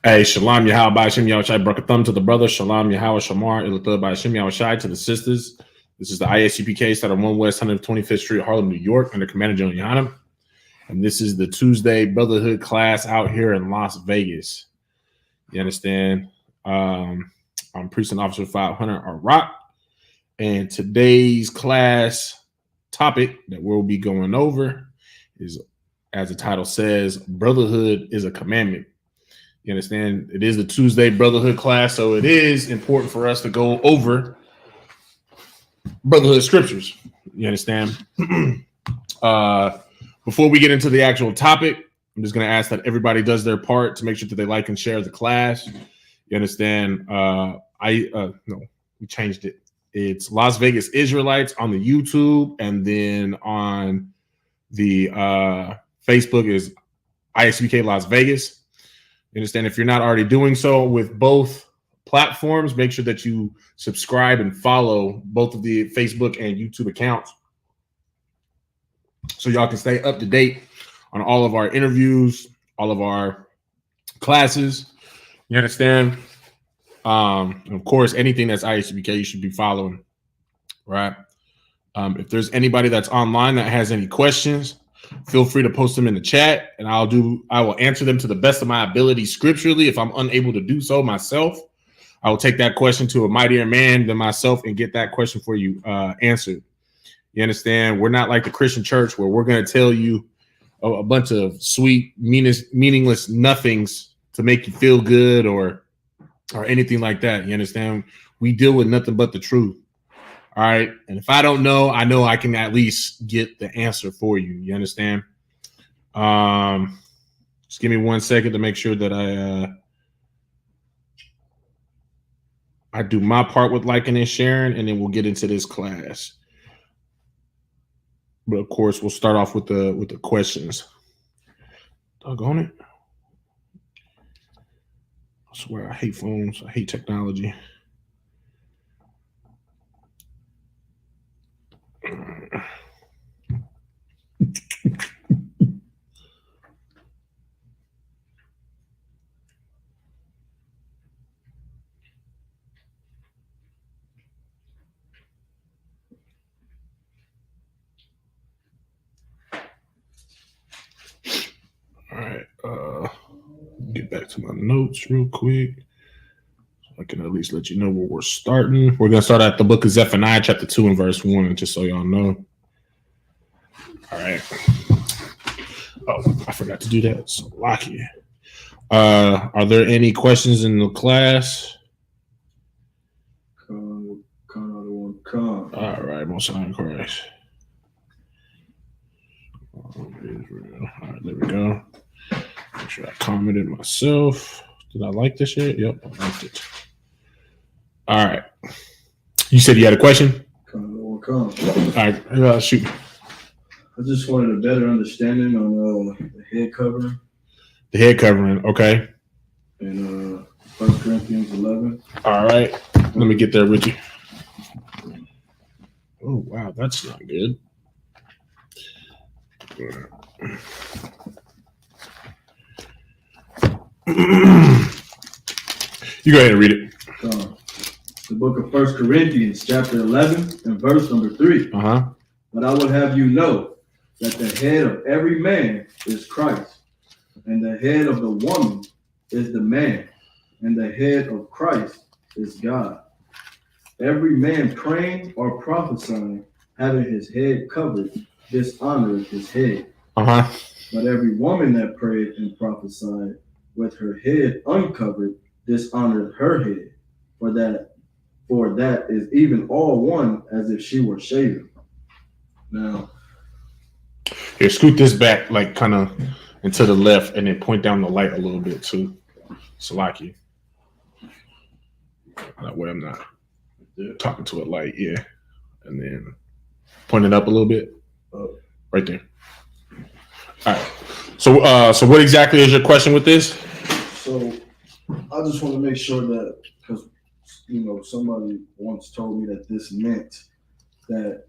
Hey, Shalom Yahal by Hashem Yahushai. Broke a thumb to the brother. Shalom Yahal Shamar. Ilathah by Hashem Yahushai to the sisters. This is the ISUPK, start on 1 West 125th Street, Harlem, New York, under Commander General Yohanan. And this is the Tuesday Brotherhood class out here in Las Vegas. You understand? I'm Precinct Officer 500, Rock. And today's class topic that we'll be going over is, as the title says, Brotherhood is a Commandment. You understand? It is the Tuesday Brotherhood class, so it is important for us to go over Brotherhood scriptures. You understand? Before we get into the actual topic, I'm just going to ask that everybody does their part to make sure that they like and share the class. You understand? No, we changed it. It's Las Vegas Israelites on the YouTube, and then on the Facebook is ISUPK Las Vegas. You understand? If you're not already doing so with both platforms, make sure that you subscribe and follow both of the Facebook and YouTube accounts so y'all can stay up to date on all of our interviews, all of our classes. You understand? And of course, anything that's ISUPK, you should be following, right? If there's anybody that's online that has any questions, feel free to post them in the chat, and I will answer them to the best of my ability scripturally. If I'm unable to do so myself, I will take that question to a mightier man than myself and get that question for you answered. You understand? We're not like the Christian church where we're going to tell you a bunch of sweet, meaningless nothings to make you feel good or anything like that. You understand? We deal with nothing but the truth. All right. And if I don't know, I know I can at least get the answer for you. You understand? Just give me 1 second to make sure that I do my part with liking and sharing, and then we'll get into this class. But of course, we'll start off with the questions. Doggone it. I swear I hate phones. I hate technology. All right, get back to my notes real quick so I can at least let you know where we're starting. We're going to start at the book of Zephaniah, chapter 2 and verse 1, just so y'all know. All right. Oh, I forgot to do that. So lucky. Are there any questions in the class? Come. All right, most high Christ. All right, there we go. Make sure I commented myself. Did I like this shit? Yep, I liked it. All right. You said you had a question? Come. All right, shoot. I just wanted a better understanding on the head covering. The head covering, okay. In 1 Corinthians 11. All right. Let me get there, Richie. Oh, wow, that's not good. You go ahead and read it. The book of 1 Corinthians, chapter 11, and verse number 3. But I would have you know that the head of every man is Christ, and the head of the woman is the man, and the head of Christ is God. Every man praying or prophesying, having his head covered, dishonoreth his head. But every woman that prayed and prophesied with her head uncovered dishonored her head, for that is even all one as if she were shaven. Now, here, scoot this back, like kind of into the left, and then point down the light a little bit too. Salaki. That way I'm not talking to a light, yeah. And then point it up a little bit. Right there. All right. So what exactly is your question with this? So I just want to make sure that, because somebody once told me that this meant that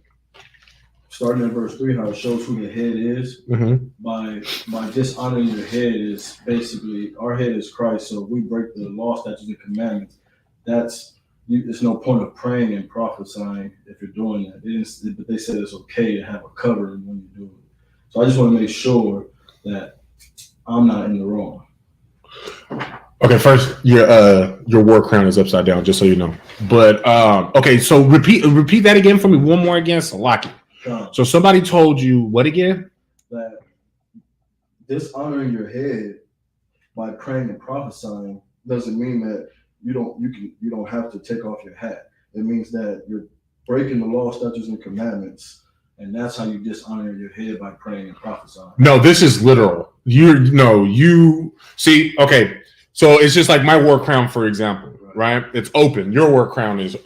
starting in verse 3, how it shows who the head is. By dishonoring your head is basically, our head is Christ. So if we break the law, statutes, and commandments, there's no point of praying and prophesying if you're doing that. But they said it's okay to have a covering when you do it. So I just want to make sure that I'm not in the wrong. Okay, first, your war crown is upside down, just so you know. But okay, so repeat that again for me. One more again, Salaki. So somebody told you what again? That dishonoring your head by praying and prophesying doesn't mean that you don't have to take off your hat. It means that you're breaking the law, statutes, and commandments, and that's how you dishonor your head by praying and prophesying. No, this is literal. You see. Okay, so it's just like my war crown, for example, right? It's open. Your war crown is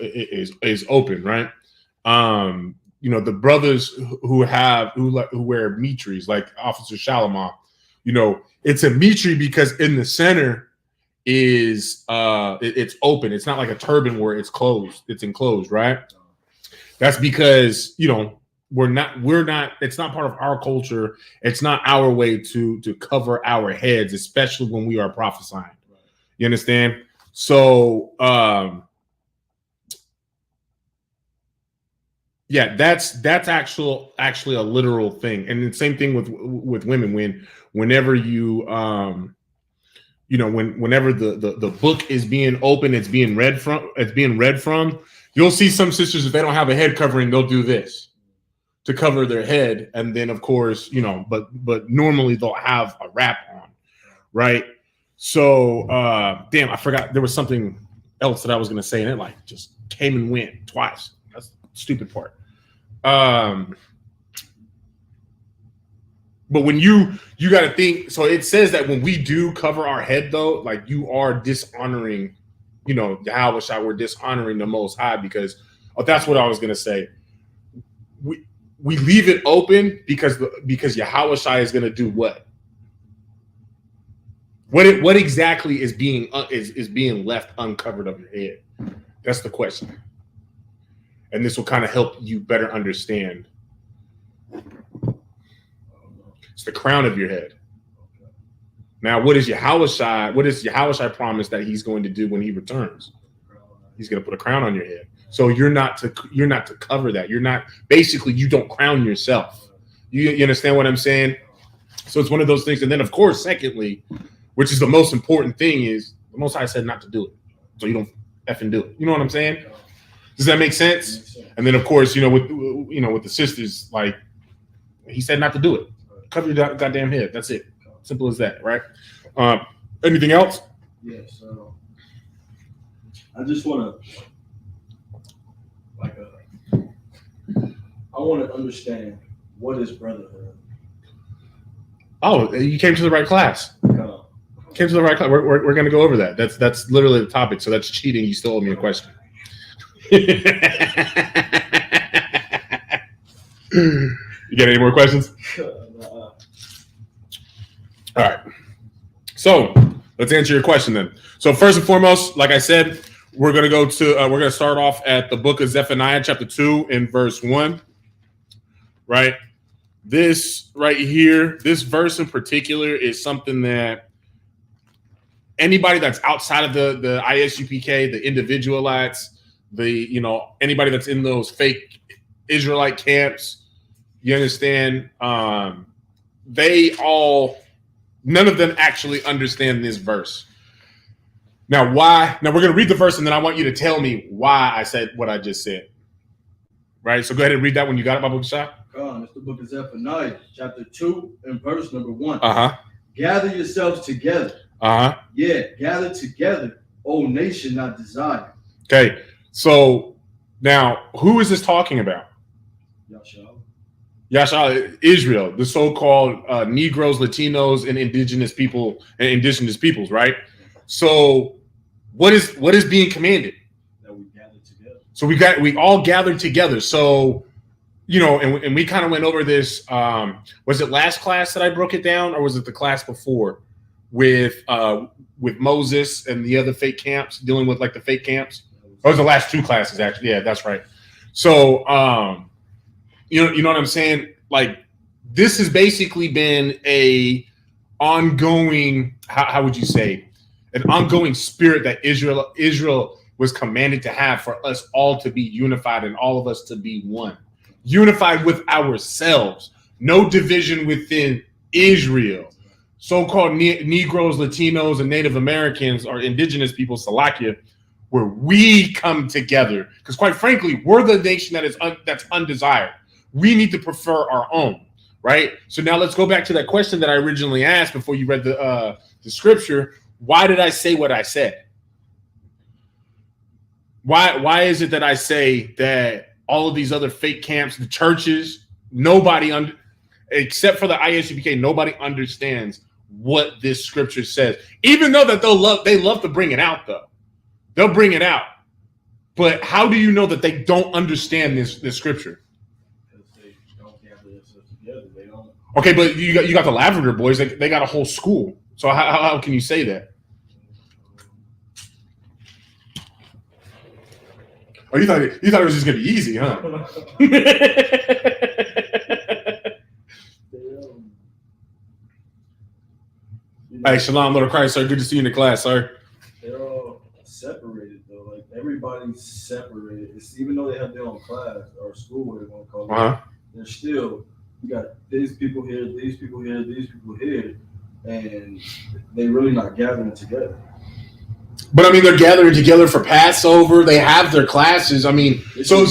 open, right? The brothers who wear mitris, like Officer Shalimar, it's a mitri because in the center is it's open. It's not like a turban where it's closed. It's enclosed, right? That's because we're not. It's not part of our culture. It's not our way to cover our heads, especially when we are prophesying. You understand? So yeah, that's actually a literal thing. And the same thing with women. Whenever you whenever the book is being open, it's being read from, you'll see some sisters, if they don't have a head covering, they'll do this to cover their head. And then of course, but normally they'll have a wrap on, right? So damn, I forgot there was something else that I was gonna say, and it just came and went twice. That's the stupid part. But when you got to think, so it says that when we do cover our head, though, like you are dishonoring, Yahweh, we're dishonoring the Most High, because that's what I was gonna say. We leave it open because Yahweh is gonna do what? What exactly is being left uncovered of your head? That's the question. And this will kind of help you better understand. It's the crown of your head. Now, what is Yahweh promise that he's going to do when he returns? He's going to put a crown on your head. So you're not to cover that. You don't crown yourself. You understand what I'm saying? So it's one of those things. And then, of course, secondly, which is the most important thing, is the Most High said not to do it. So you don't effing do it. You know what I'm saying? Does that make sense? And then, of course, with the sisters, like he said not to do it. Cover your goddamn head. That's it. Simple as that, right? Anything else? Yeah. So I just want to, I want to understand, what is brotherhood? Oh, you came to the right class. Came to the right class. We're going to go over that. That's literally the topic. So that's cheating. You still owe me a question. You got any more questions? All right. So let's answer your question then. So first and foremost, like I said, we're going to start off at the book of Zephaniah, chapter 2 and verse 1. Right? This right here, this verse in particular is something that anybody that's outside of the ISUPK, the individualites, anybody that's in those fake Israelite camps, you understand, none of them actually understand this verse. Now, why? Now, we're going to read the verse, and then I want you to tell me why I said what I just said. Right? So go ahead and read that when you got it, my book shop. It's the book of Zephaniah, chapter 2 and verse number 1. Gather yourselves together. Yeah, gather together, O nation not desired. Okay, so now who is this talking about? Yashar, Israel, the so-called Negroes, Latinos, and indigenous peoples, right? So what is being commanded? That we gather together. So we all gathered together. So and we kind of went over this. Was it last class that I broke it down, or was it the class before with Moses and the other fake camps, dealing with like the fake camps? Or was the last two classes actually? Yeah, that's right. So You know what I'm saying? Like, this has basically been a ongoing, how would you say, an ongoing spirit that Israel was commanded to have, for us all to be unified and all of us to be one, unified with ourselves, no division within Israel. So-called Negroes, Latinos, and Native Americans, or indigenous people, Salakia, where we come together, because quite frankly, we're the nation that is that's undesired. We need to prefer our own, right? So now let's go back to that question that I originally asked before you read the scripture. Why did I say what I said? Why is it that I say that all of these other fake camps, the churches, nobody except for the ISUPK, nobody understands what this scripture says, even though that they love to bring it out, though. They'll bring it out. But how do you know that they don't understand this scripture? Because they don't gather themselves together. They don't. Okay, but you got the Lavender boys. They got a whole school. So how can you say that? Oh, you thought it was just gonna be easy, huh? Hey, Shalom, Lord of Christ, sir. Good to see you in the class, sir. They're all separated, though. Like, everybody's separated. It's, even though they have their own class or school, whatever you want to call it, they're still, you got these people here, these people here, these people here, and they really not gathering together. But I mean, they're gathering together for Passover. They have their classes. I mean, so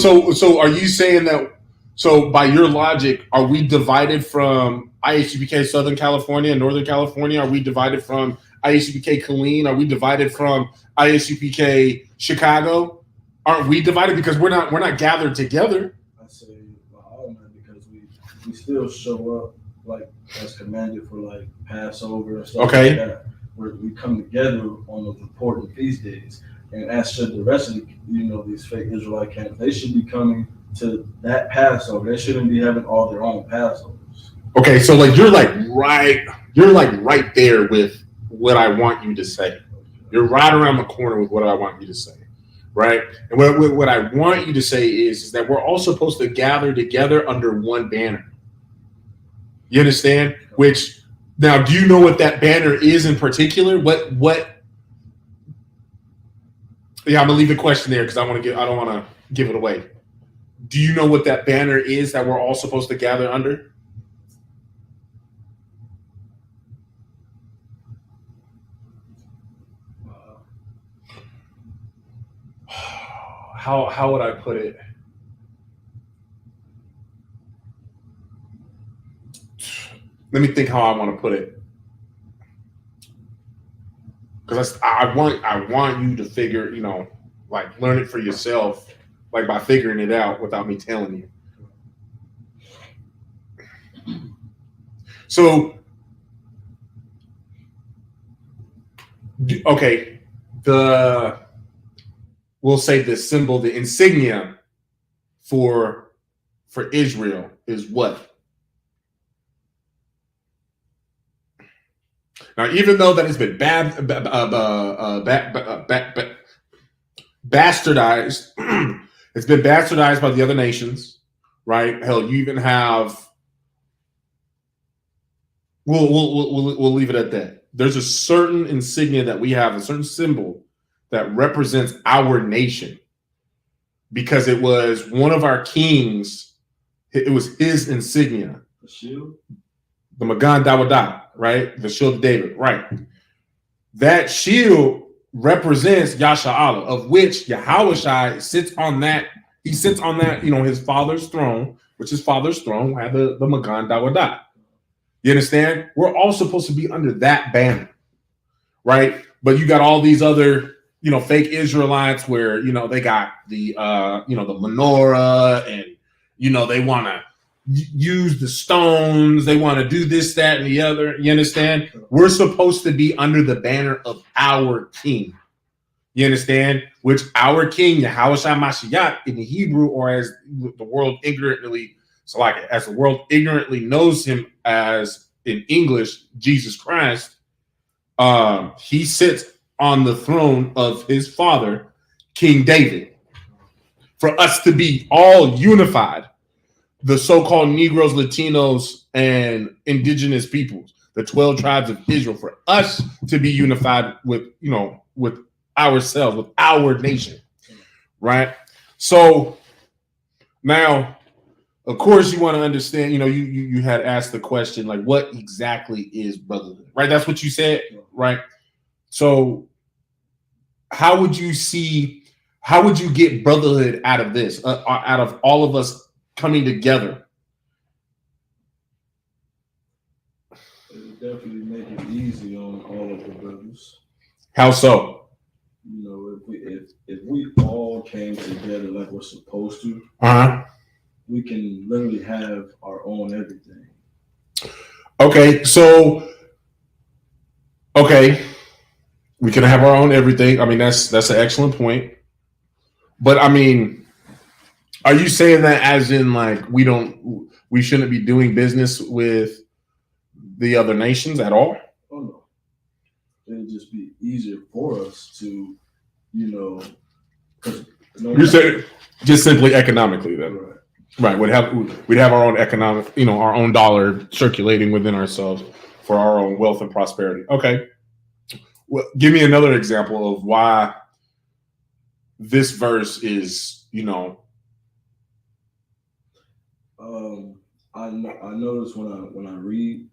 are you saying that? So by your logic, are we divided from ISUPK Southern California and Northern California? Are we divided from ISUPK Killeen? Are we divided from ISUPK Chicago? Aren't we divided because we're not gathered together? I say all of that because we still show up like as commanded for like Passover and stuff like that, where we come together on those important feast days. And as should the rest of these fake Israelite camps, they should be coming to that Passover. They shouldn't be having all their own Passovers. Okay, so like you're right there with what I want you to say. You're right around the corner with what I want you to say, right? And what I want you to say is that we're all supposed to gather together under one banner. You understand? Which now, do you know what that banner is in particular? What? Yeah, I'm gonna leave the question there because I don't want to give it away. Do you know what that banner is that we're all supposed to gather under? How would I put it? Let me think how I want to put it. Because I want you to figure, like learn it for yourself, like by figuring it out without me telling you. So, okay, we'll say the symbol, the insignia for Israel is what? Now, even though that has been bastardized, it's been bastardized by the other nations, right? Hell, you even have. We'll leave it at that. There's a certain insignia that we have, a certain symbol that represents our nation, because it was one of our kings. It was his insignia. The shield. The Magan Dawadah, right? The shield of David, right? That shield represents Yasha'Allah, of which Yahushua sits on that. He sits on that, his father's throne, which his father's throne had the Magan Dawadah. You understand? We're all supposed to be under that banner, right? But you got all these other, fake Israelites where, they got the, the menorah, and, they want to use the stones, they want to do this, that, and the other. You understand? We're supposed to be under the banner of our king. You understand? Which our king, Yahushua Mashiach, in the Hebrew, or as the world ignorantly, as the world ignorantly knows him as in English, Jesus Christ, he sits on the throne of his father, King David. For us to be all unified, the so-called Negroes, Latinos, and indigenous peoples, the 12 tribes of Israel, for us to be unified with, with ourselves, with our nation, right? So now, of course, you want to understand, you had asked the question, like, what exactly is brotherhood, right? That's what you said, right? So how would you get brotherhood out of this, out of all of us coming together? It would definitely make it easy on all of the brothers. How so? If we all came together like we're supposed to, we can literally have our own everything. Okay, so we can have our own everything. I mean, that's an excellent point. But I mean, are you saying that as in like we shouldn't be doing business with the other nations at all? Oh no. It'd just be easier for us to, you're saying just simply economically then. Right. We'd have our own economic, our own dollar circulating within ourselves for our own wealth and prosperity. Okay. Well, give me another example of why this verse is, I notice when I read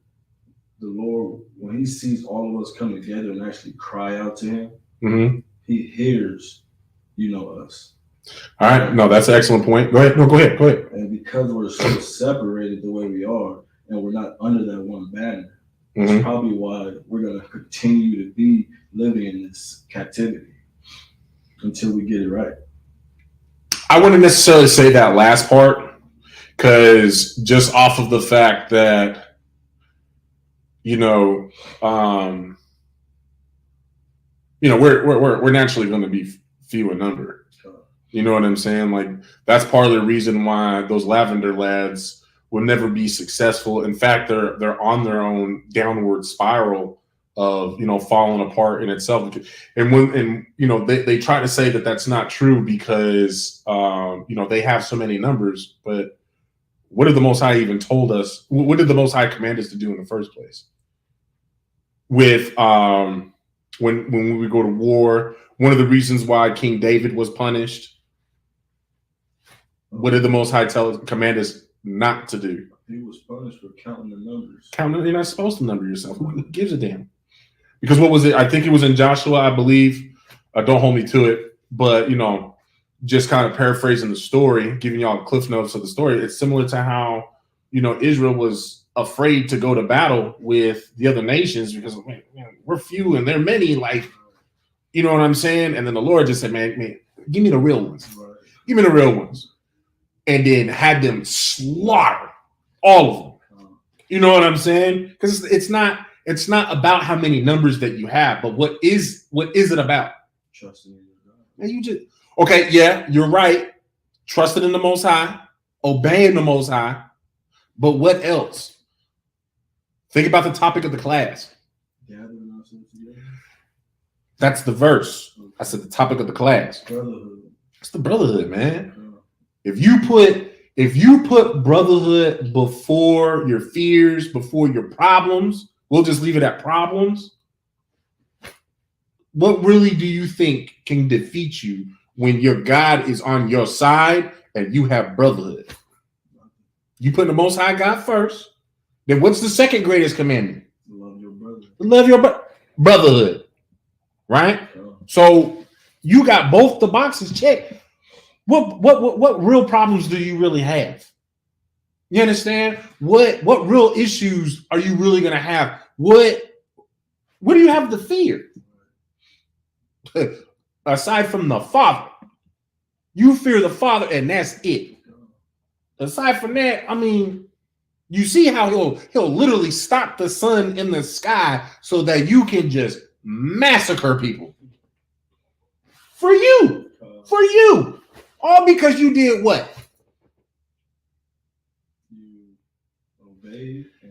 the Lord, when He sees all of us come together and actually cry out to Him, mm-hmm. He hears, us. All right. No, that's an excellent point. Go ahead. No, go ahead. And because we're so separated the way we are, and we're not under that one banner, mm-hmm. that's probably why we're going to continue to be living in this captivity until we get it right. I wouldn't necessarily say that last part, because just off of the fact that, we're naturally going to be few in number. You know what I'm saying? Like, that's part of the reason why those Lavender lads will never be successful. In fact, they're on their own downward spiral of, falling apart in itself. And they try to say that that's not true because, they have so many numbers. But what did the Most High even told us? What did the Most High command us to do in the first place? With when we go to war, one of the reasons why King David was punished. What did the Most High command us not to do? He was punished for counting the numbers. You're not supposed to number yourself. Who gives a damn? Because what was it? I think it was in Joshua, I believe. Don't hold me to it, but just kind of paraphrasing the story, giving y'all cliff notes of the story. It's similar to how Israel was afraid to go to battle with the other nations because we're few and they're many. Like, you know what I'm saying? And then the Lord just said, man, give me the real ones. Right. Give me the real ones. And then had them slaughter all of them. You know what I'm saying? Because it's not about how many numbers that you have, but what is it about? Trusting in God. Okay, yeah, you're right. Trusting in the Most High, obeying the Most High, but what else? Think about the topic of the class. That's the verse. I said the topic of the class. Brotherhood. It's the brotherhood, man. If you put brotherhood before your fears, before your problems, we'll just leave it at problems. What really do you think can defeat you when your God is on your side and you have brotherhood? You put the Most High God first. Then what's the second greatest commandment? Love your brother. Love your brotherhood. Right? So you got both the boxes checked. What real problems do you really have? You understand? What real issues are you really going to have? What do you have to fear? Aside from the Father, you fear the Father, and that's it. Aside from that, I mean, you see how he'll literally stop the sun in the sky so that you can just massacre people. For you. All because you did what?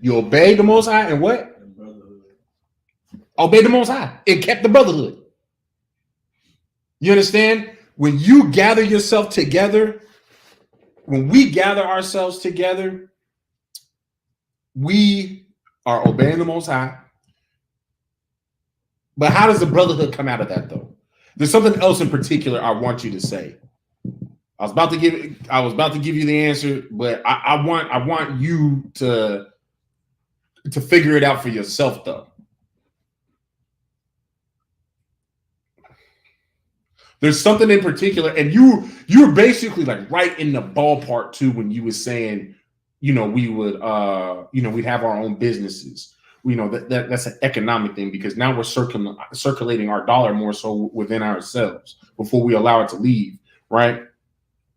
You obeyed the Most High and what? And brotherhood. Obeyed the Most High. It kept the brotherhood. You understand? When you gather yourself together when we gather ourselves together, we are obeying the Most High. But how does the brotherhood come out of that, though? There's something else in particular I want you to say. I was about to give you the answer, but I want you to figure it out for yourself, though. There's something in particular, and you're basically like right in the ballpark too when you were saying, we would we'd have our own businesses. That's an economic thing, because now we're circulating our dollar more so within ourselves before we allow it to leave, right?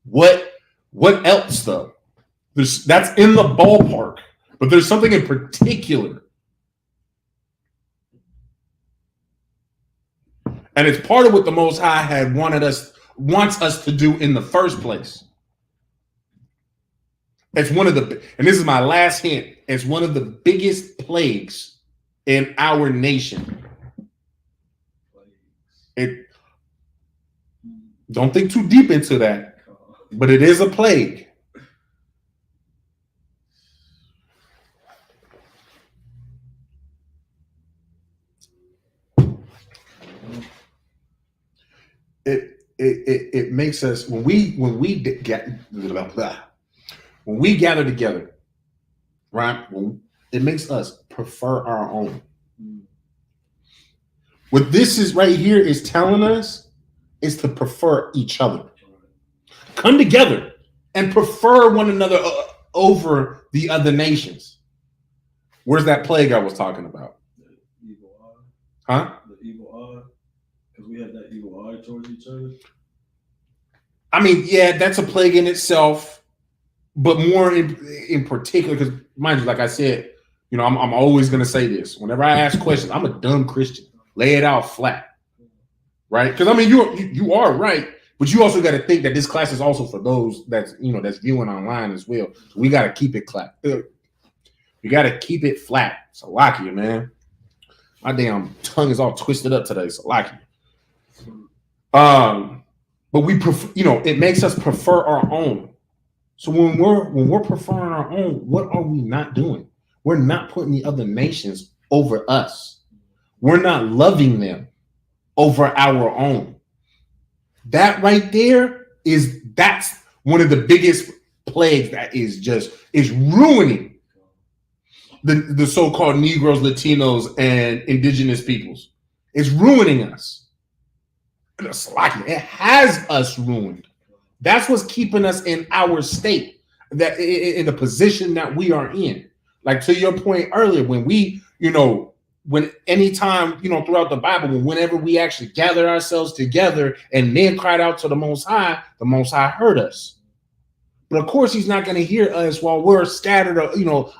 What else though? That's in the ballpark, but there's something in particular. And it's part of what the Most High wants us to do in the first place. It's one of the, and this is my last hint, it's one of the biggest plagues in our nation. Don't think too deep into that, but it is a plague. It makes us, when we gather together, right? It makes us prefer our own. What this is right here is telling us is to prefer each other. Come together and prefer one another over the other nations. Where's that plague I was talking about? The evil eye. Huh? The evil eye. Because we have that evil eye towards each other. I mean, yeah, that's a plague in itself, but more in particular, because mind you, like I said, I'm always going to say this. Whenever I ask questions, I'm a dumb Christian. Lay it out flat, right? Because I mean, you are right, but you also got to think that this class is also for those that's viewing online as well. So we got to keep it flat. We got to keep it flat. So Salakia, man. My damn tongue is all twisted up today. So Salakia. But we prefer, it makes us prefer our own. So when we're preferring our own, what are we not doing? We're not putting the other nations over us. We're not loving them over our own. That right there that's one of the biggest plagues that is ruining the so-called Negroes, Latinos, and indigenous peoples. It's ruining us. It has us ruined. That's what's keeping us in our state, that in the position that we are in. Like to your point earlier, when we, when anytime, throughout the Bible, whenever we actually gather ourselves together and then cried out to the Most High heard us. But of course, he's not going to hear us while we're scattered,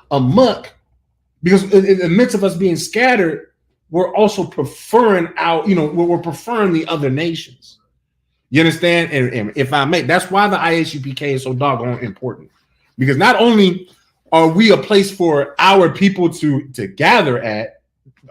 amok, because in the midst of us being scattered, we're also preferring we're preferring the other nations. You understand? And if I may, that's why the ISUPK is so doggone important. Because not only are we a place for our people to gather at,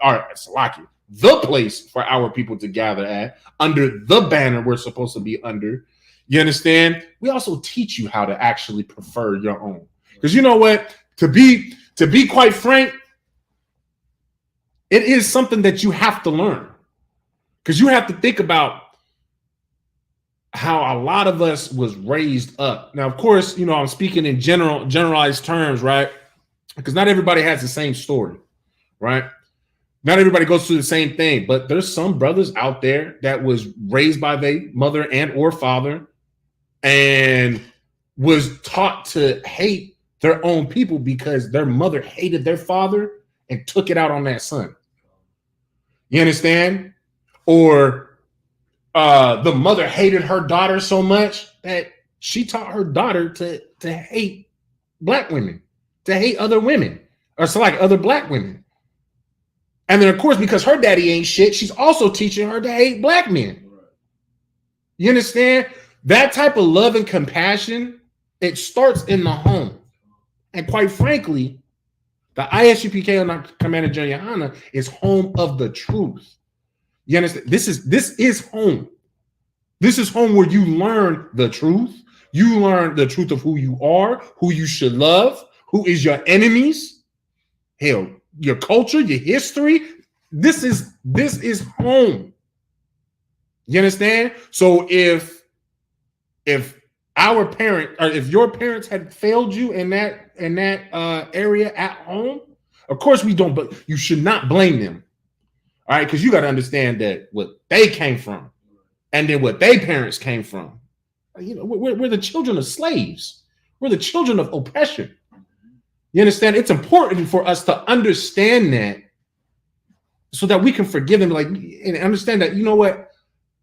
or Salakia, the place for our people to gather at, under the banner we're supposed to be under, you understand? We also teach you how to actually prefer your own. Because you know what? To be quite frank, it is something that you have to learn, because you have to think about how a lot of us was raised up. Now, of course, I'm speaking in generalized terms, right? Because not everybody has the same story, right? Not everybody goes through the same thing, but there's some brothers out there that was raised by their mother and or father and was taught to hate their own people because their mother hated their father and took it out on that son. You understand? Or the mother hated her daughter so much that she taught her daughter to hate black women, to hate other women, or so like other black women. And then, of course, because her daddy ain't shit, she's also teaching her to hate black men. You understand? That type of love and compassion, it starts in the home. And quite frankly, the ISUPK and Commandment Junior Hana is home of the truth. You understand? This is home. This is home where you learn the truth. You learn the truth of who you are, who you should love, who is your enemies, hell, your culture, your history. This is home. You understand? So if our parent, or if your parents had failed you in that area at home, of course we don't, but you should not blame them. All right, because you got to understand that what they came from, and then what their parents came from. You know, we're the children of slaves. We're the children of oppression. You understand? It's important for us to understand that, so that we can forgive them, like, and understand that, you know what,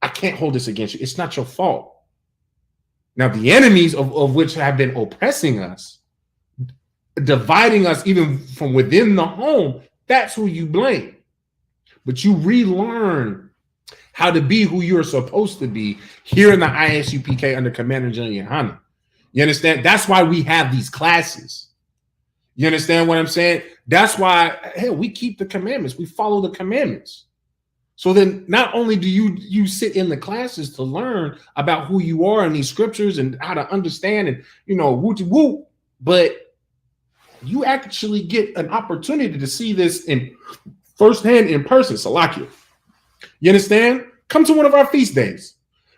I can't hold this against you. It's not your fault. Now, the enemies of which have been oppressing us, dividing us even from within the home, that's who you blame. But you relearn how to be who you're supposed to be here in the ISUPK under Commander General Yohana. You understand? That's why we have these classes. You understand what I'm saying? That's why, hell, we keep the commandments. We follow the commandments. So then not only do you sit in the classes to learn about who you are in these scriptures and how to understand and, you know, woo, but you actually get an opportunity to see this in firsthand, in person. Salakia. You understand? Come to one of our feast days.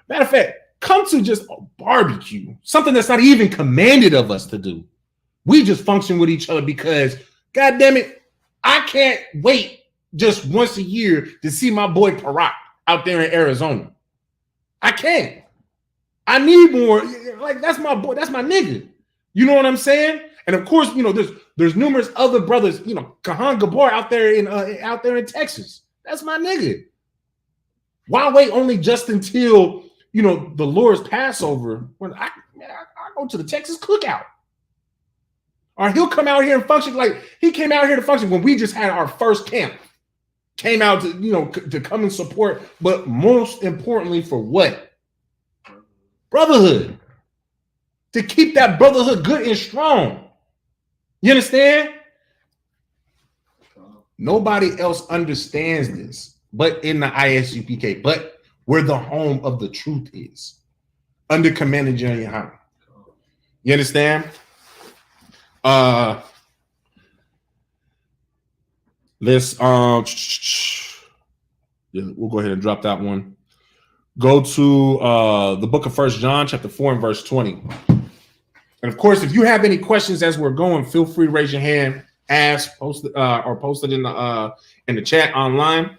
Matter of fact, come to just a barbecue, something that's not even commanded of us to do. We just function with each other because, God damn it, I can't wait just once a year to see my boy Parak out there in Arizona. I can't. I need more. Like, that's my boy. That's my nigga. You know what I'm saying? And of course, you know, there's numerous other brothers. You know, Kahan Gabor out there in Texas. That's my nigga. Why wait only just until, you know, the Lord's Passover when I go to the Texas cookout? Or he'll come out here and function like he came out here to function when we just had our first camp. Came out to, you know, to come and support, but most importantly for what? Brotherhood. To keep that brotherhood good and strong. You understand? Nobody else understands this but in the ISUPK, but where the home of the truth is. Under Commander General Yohana. You understand? Let's we'll go ahead and drop that one. Go to the book of 1 John, chapter 4 and verse 20. And of course, if you have any questions as we're going, feel free to raise your hand, ask, post it in the chat online.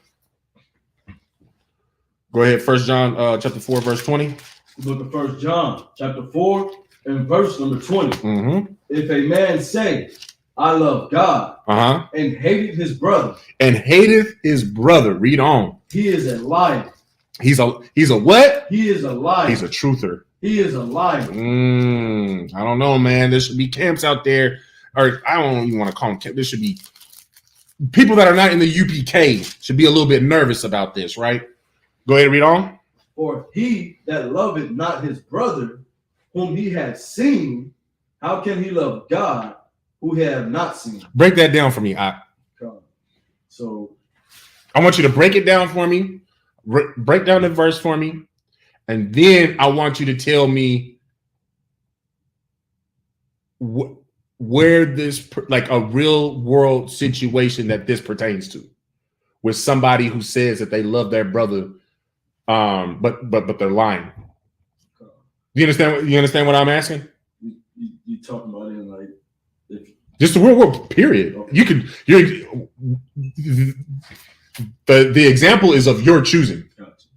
Go ahead, 1 John chapter 4, verse 20. The book of 1 John, chapter 4 and verse number 20. Mm-hmm. If a man say, I love God, and hated his brother. And hateth his brother. Read on. He is a liar. He's a what? He is a liar. He's a truther. He is a liar. I don't know, man. There should be camps out there, or I don't even want to call them camps. There should be people that are not in the UPK should be a little bit nervous about this, right? Go ahead and read on. For he that loveth not his brother, whom he hath seen, how can he love God, who he have not seen? Break that down for me, So I want you to break it down for me. Break down the verse for me. And then I want you to tell me where this, like a real world situation that this pertains to, with somebody who says that they love their brother, but they're lying. You understand what I'm asking? You talking about it like just the real world, period. Okay. The example is of your choosing. Gotcha.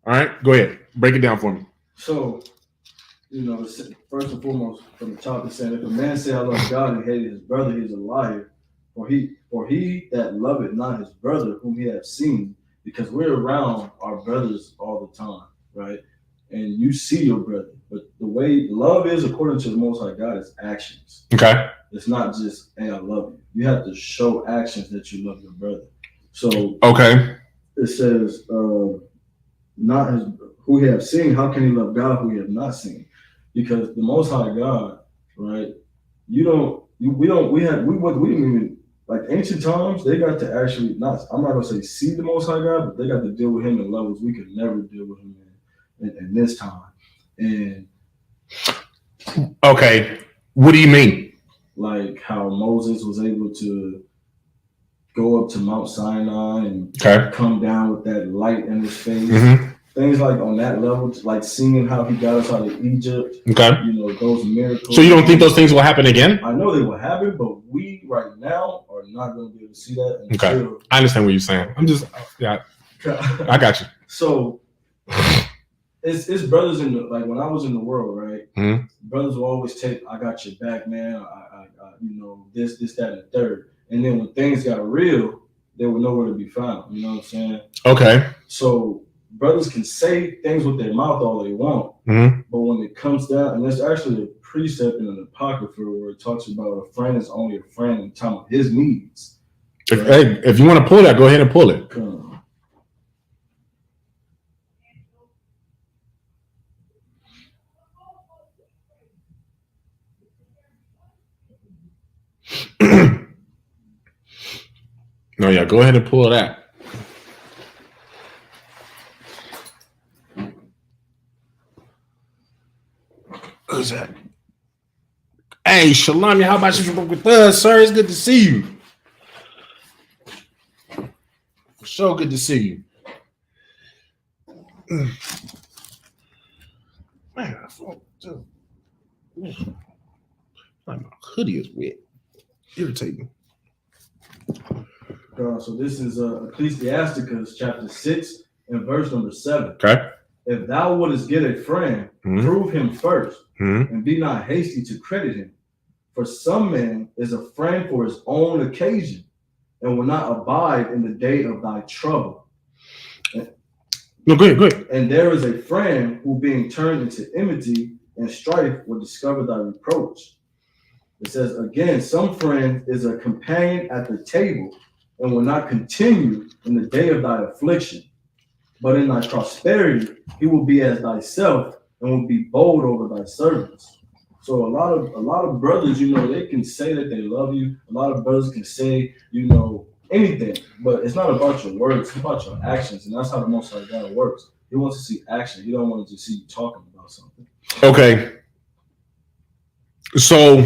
All right, go ahead. Break it down for me. So, you know, first and foremost, from the top, it's saying, if a man say I love God and hate his brother, he is a liar. For he that loveth not his brother, whom he hath seen, because we're around our brothers all the time, right? And you see your brother, but the way love is, according to the Most High God, is actions. Okay. It's not just, hey, I love you. You have to show actions that you love your brother. So okay, it says, not his who he have seen, how can he love God who he have not seen? Because the Most High God, right? We didn't even, like ancient times, they got to actually I'm not gonna say see the Most High God, but they got to deal with him in levels we could never deal with him in this time. And Okay. What do you mean? Like how Moses was able to go up to Mount Sinai and come down with that light in his face. Mm-hmm. Things like on that level, like seeing how he got us out of Egypt. Okay. You know, those miracles. So you don't think those things will happen again? I know they will happen, but we right now are not going to be able to see that until. Okay. I understand what you're saying. I'm just, yeah. I got you. So it's brothers in the, like when I was in the world, right? Mm-hmm. Brothers will always take, I got your back, man. I you know, this, that, and the third. And then when things got real, they were nowhere to be found. You know what I'm saying? Okay. So brothers can say things with their mouth all they want, mm-hmm. but when it comes down, and there's actually a precept in an apocrypha where it talks about a friend is only a friend in time of his needs. Right? Hey, if you want to pull that, go ahead and pull it. Come on. No, yeah, go ahead and pull that. Who's that? Hey, Shalom, how about you with us, sir? It's good to see you. So good to see you. Man, my hoodie is wet. Irritating. So this is Ecclesiasticus chapter 6 and verse number 7. Okay. If thou wouldest get a friend, mm-hmm. prove him first, mm-hmm. and be not hasty to credit him. For some man is a friend for his own occasion, and will not abide in the day of thy trouble. No, good. And there is a friend who, being turned into enmity and strife, will discover thy reproach. It says again, some friend is a companion at the table, and will not continue in the day of thy affliction. But in thy prosperity, he will be as thyself, and will be bold over thy servants. So a lot of brothers, you know, they can say that they love you. A lot of brothers can say, you know, anything, but it's not about your words, it's about your actions, and that's how the Most High God works. He wants to see action. He don't want to see you talking about something. Okay. So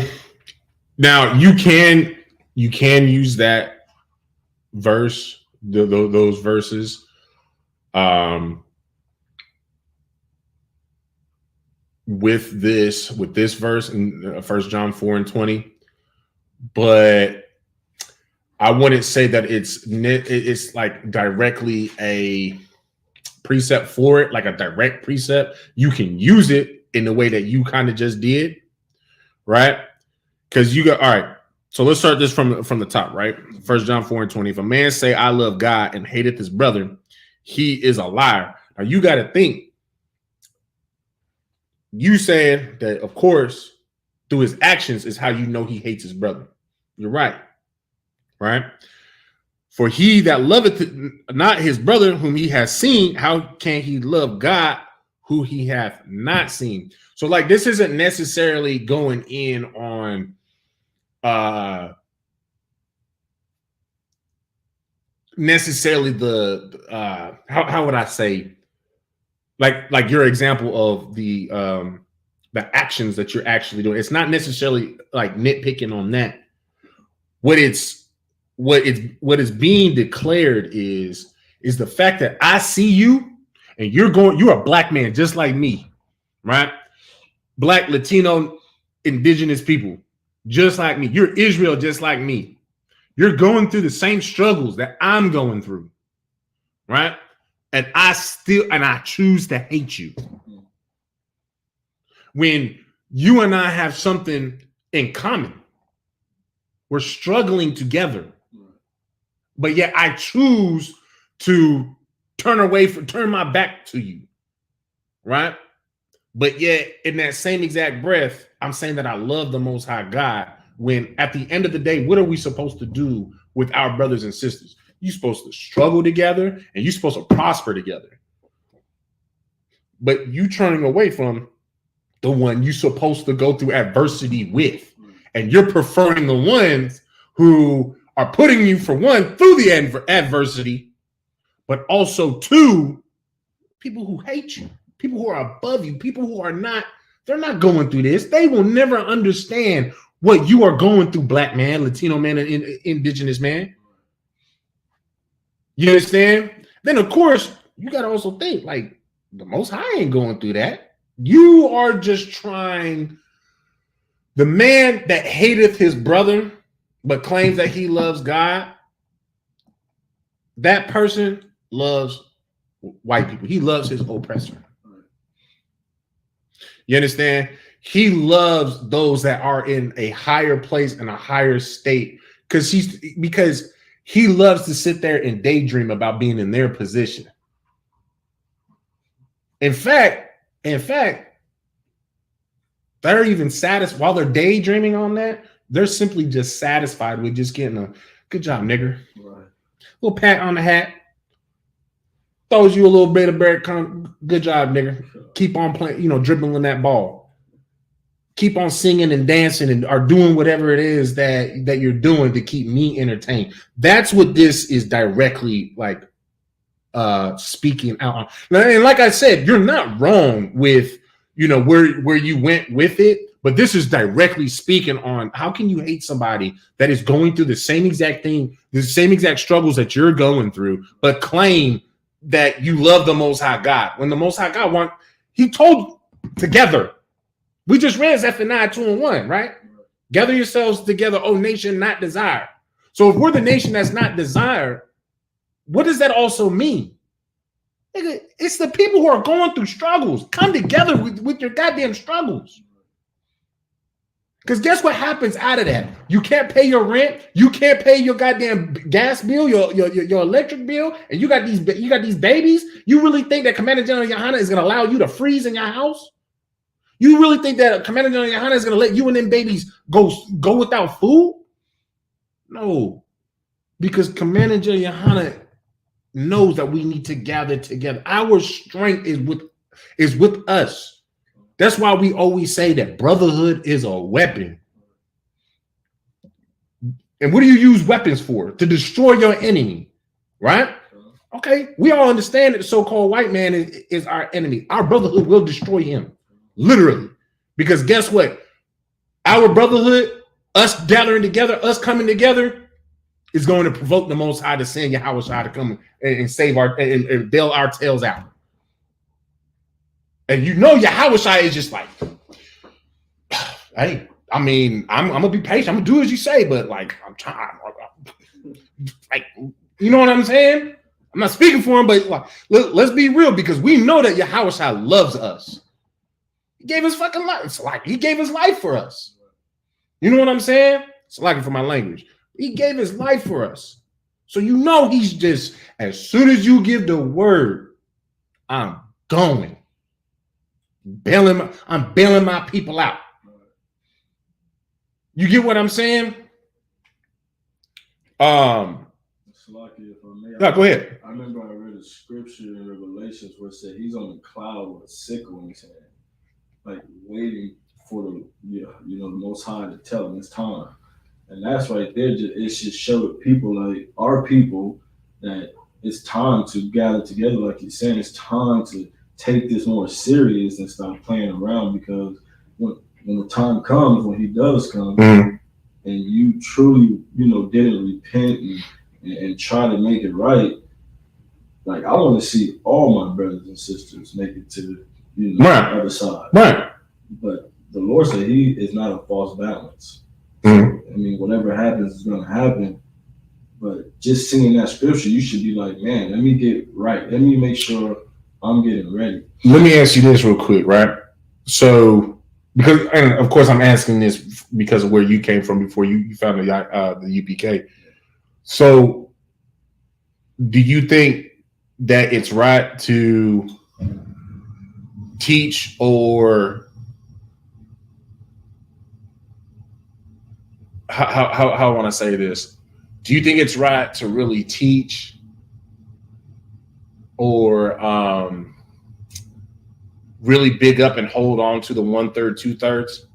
now you can use that verse, those verses, with this verse in 1 John 4:20, but I wouldn't say that it's like directly a precept for it, like a direct precept. You can use it in the way that you kind of just did, right? Because you got, all right. So let's start this from the top, right? 1 John 4:20. If a man say, I love God and hateth his brother, he is a liar. Now you got to think. You said that, of course, through his actions is how you know he hates his brother. You're right. Right? For he that loveth not his brother whom he has seen, how can he love God who he hath not seen? So like this isn't necessarily going in on necessarily the how would I say, like your example of the actions that you're actually doing. It's not necessarily like nitpicking on that. What is being declared is the fact that I see you and you're a black man just like me, right? Black, Latino, indigenous people just like me. You're Israel just like me. You're going through the same struggles that I'm going through, right? And I choose to hate you. When you and I have something in common, we're struggling together, but yet I choose to turn my back to you, right? But yet in that same exact breath, I'm saying that I love the Most High God, when at the end of the day, what are we supposed to do with our brothers and sisters? You're supposed to struggle together and you're supposed to prosper together. But you turning away from the one you're supposed to go through adversity with, and you're preferring the ones who are putting you, for one, through the adversity, but also two, people who hate you, people who are above you, people who are not They're not going through this. They will never understand what you are going through, black man, Latino man, and indigenous man. You understand? Then, of course, you got to also think, like, the Most High ain't going through that. You are just trying. The man that hateth his brother but claims that he loves God, that person loves white people. He loves his oppressor. You understand? He loves those that are in a higher place and a higher state because he loves to sit there and daydream about being in their position. In fact, they're even satisfied while they're daydreaming on that. They're simply just satisfied with just getting a good job, nigger. Right. Little pat on the hat. Throws you a little bit of bread. Good job, nigger. Keep on playing, dribbling that ball. Keep on singing and dancing and are doing whatever it is that you're doing to keep me entertained. That's what this is directly like speaking out on. And like I said, you're not wrong with where you went with it, but this is directly speaking on how can you hate somebody that is going through the same exact thing, the same exact struggles that you're going through, but claim that you love the Most High God when the Most High God he told together. We just read Zephaniah 2:1, right? Gather yourselves together, O nation not desired. So if we're the nation that's not desired, what does that also mean? It's the people who are going through struggles. Come together with your goddamn struggles. Because guess what happens out of that? You can't pay your rent. You can't pay your goddamn gas bill, your electric bill, and you got these babies. You really think that Commander General Yohana is going to allow you to freeze in your house? You really think that Commander General Yohana is going to let you and them babies go without food? No, because Commander General Yohana knows that we need to gather together. Our strength is with us. That's why we always say that brotherhood is a weapon. And what do you use weapons for? To destroy your enemy, right? Okay, we all understand that the so-called white man is our enemy. Our brotherhood will destroy him, literally. Because guess what? Our brotherhood, us gathering together, us coming together, is going to provoke the Most High to send Yahweh to come and save and bail our tails out. And Yahweh is just like, hey, I mean, I'm gonna be patient. I'm gonna do as you say, but like, I'm trying. Like, you know what I'm saying? I'm not speaking for him, but like, let's be real because we know that Yahweh loves us. He gave his fucking life. It's like he gave his life for us. You know what I'm saying? It's like for my language. He gave his life for us. So he's just, as soon as you give the word, I'm going. I'm bailing my people out. You get what I'm saying? Go ahead. I remember I read a scripture in Revelations where it said he's on the cloud with a sickle in his hand, like waiting for the Most High to tell him it's time. And that's right there. It should show the people, like our people, that it's time to gather together. Like you're saying, it's time to take this more serious and stop playing around. Because when the time comes, when he does come, and you truly, didn't repent and try to make it right, like I want to see all my brothers and sisters make it to the other side. Right. But the Lord said He is not a false balance. I mean, whatever happens is going to happen. But just seeing that scripture, you should be like, man, let me get right. Let me make sure I'm getting ready. Let me ask you this real quick, right? So, and of course, I'm asking this because of where you came from before you found the UPK. So, do you think that it's right to teach or how I want to say this? Do you think it's right to really teach or really big up and hold on to the 1/3, 2/3?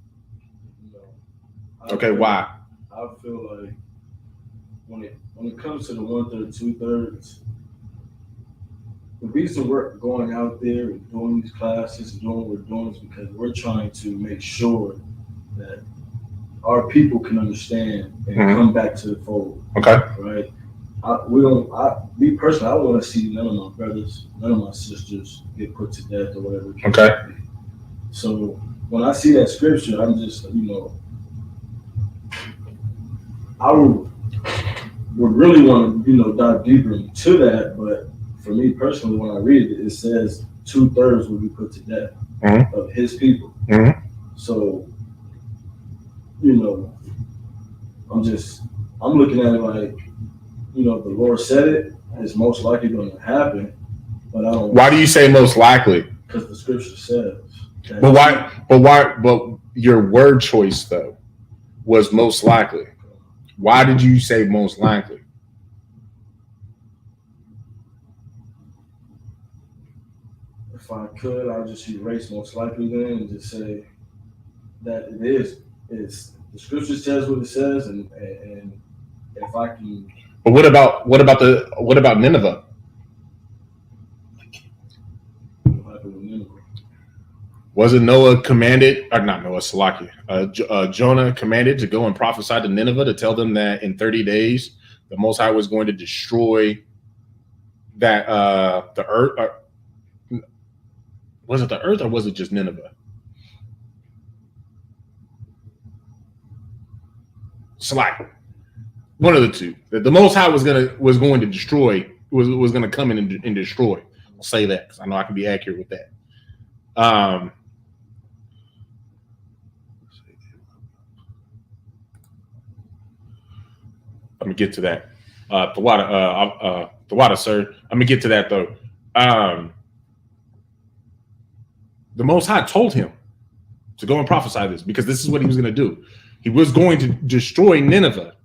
No. Okay, why? I feel like when it comes to the 1/3, 2/3, the reason we're going out there and doing these classes and doing what we're doing is because we're trying to make sure that our people can understand and come back to the fold. Okay. Right. Me personally, I don't want to see none of my brothers, none of my sisters get put to death or whatever. Okay. So when I see that scripture, I'm just, I would really want to, dive deeper into that. But for me personally, when I read it, it says 2/3 will be put to death of his people. So, I'm looking at it like, the Lord said it, it's most likely going to happen. But I don't. Why do you say most likely? Because the scripture says. But why? But your word choice though was most likely. Why did you say most likely? If I could, I'd just erase most likely then and just say that it is. It's the scripture says what it says, and if I can. But what about Nineveh? Wasn't Noah commanded, or not Noah, Salaki, Jonah commanded to go and prophesy to Nineveh to tell them that in 30 days the Most High was going to destroy that the earth? Was it the earth or was it just Nineveh? Salaki, one of the two. That the Most High was going to destroy, was going to come in and destroy. I'll say that because I know I can be accurate with that. Let me get to that. The water, sir. I'm gonna get to that though. The Most High told him to go and prophesy this because this is what he was going to do. He was going to destroy Nineveh,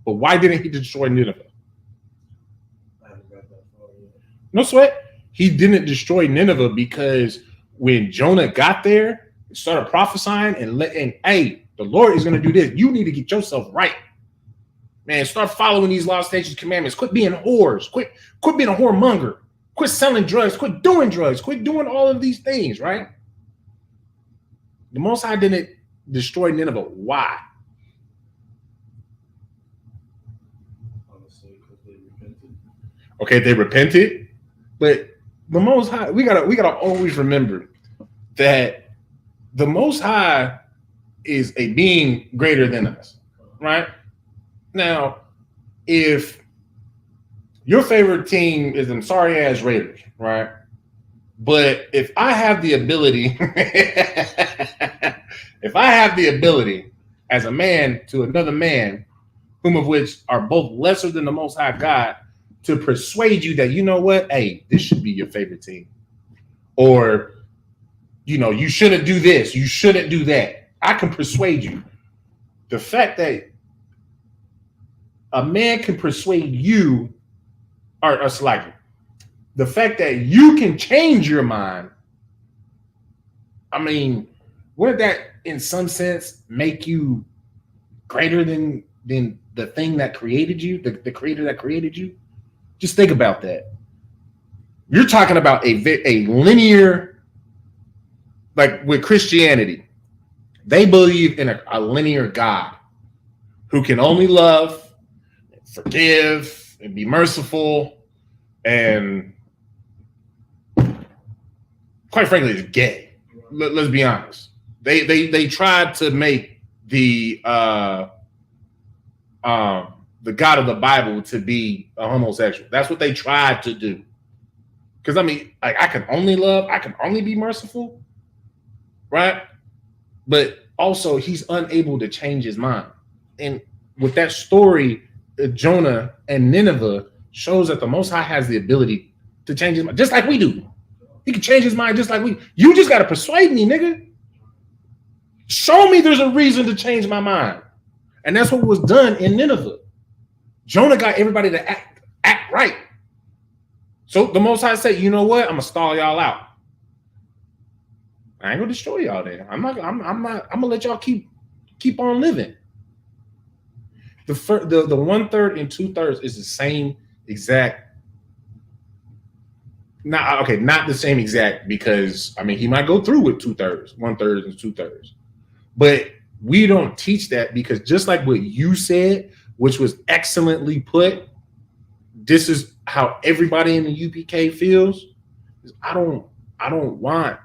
but why didn't he destroy Nineveh? I haven't got that far yet. No sweat. He didn't destroy Nineveh because when Jonah got there, he started prophesying and hey, the Lord is going to do this. You need to get yourself right. Man, start following these laws, statutes, commandments. Quit being whores. Quit being a whoremonger. Quit selling drugs. Quit doing drugs. Quit doing all of these things, right? The Most High didn't destroy Nineveh. Why? Honestly, because they repented. Okay, they repented, but the Most High, we gotta always remember that the Most High is a being greater than us, right? Now, if your favorite team is them sorry ass Raiders, right? But if I have the ability, as a man to another man, whom of which are both lesser than the Most High God, to persuade you that, you know what, hey, this should be your favorite team. Or, you shouldn't do this, you shouldn't do that. I can persuade you. The fact that a man can persuade you, or slightly, the fact that you can change your mind, I mean, wouldn't that in some sense make you greater than the thing that created you, the creator that created you? Just think about that. You're talking about a linear, like with Christianity, they believe in a linear God who can only love, forgive, and be merciful, and quite frankly, is gay. Let's be honest. They tried to make the God of the Bible to be a homosexual. That's what they tried to do. Because I mean, like, I can only love, I can only be merciful, right? But also, he's unable to change his mind. And with that story, Jonah and Nineveh shows that the Most High has the ability to change his mind, just like we do. He can change his mind just like we. You just got to persuade me, nigga. Show me there's a reason to change my mind. And that's what was done in Nineveh. Jonah got everybody to act right. So the Most High said, you know what? I'm gonna stall y'all out. I ain't gonna destroy y'all there. I'm gonna let y'all keep on living. The 1/3 and 2/3 is the same exact Not the same exact, because I mean he might go through with 2/3, 1/3, and 2/3. But we don't teach that, because just like what you said, which was excellently put, this is how everybody in the UPK feels. I don't want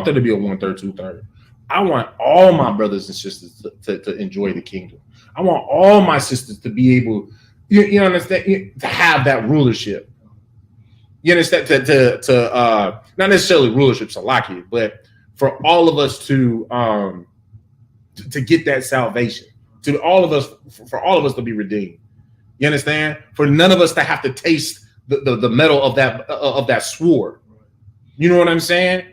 there to be a 1/3, 2/3. I want all my brothers and sisters to enjoy the kingdom. I want all my sisters to be able, you understand, to have that rulership. You understand, to not necessarily rulership, Salakia, but for all of us to get that salvation, for all of us to be redeemed. You understand? For none of us to have to taste the metal of that sword. You know what I'm saying?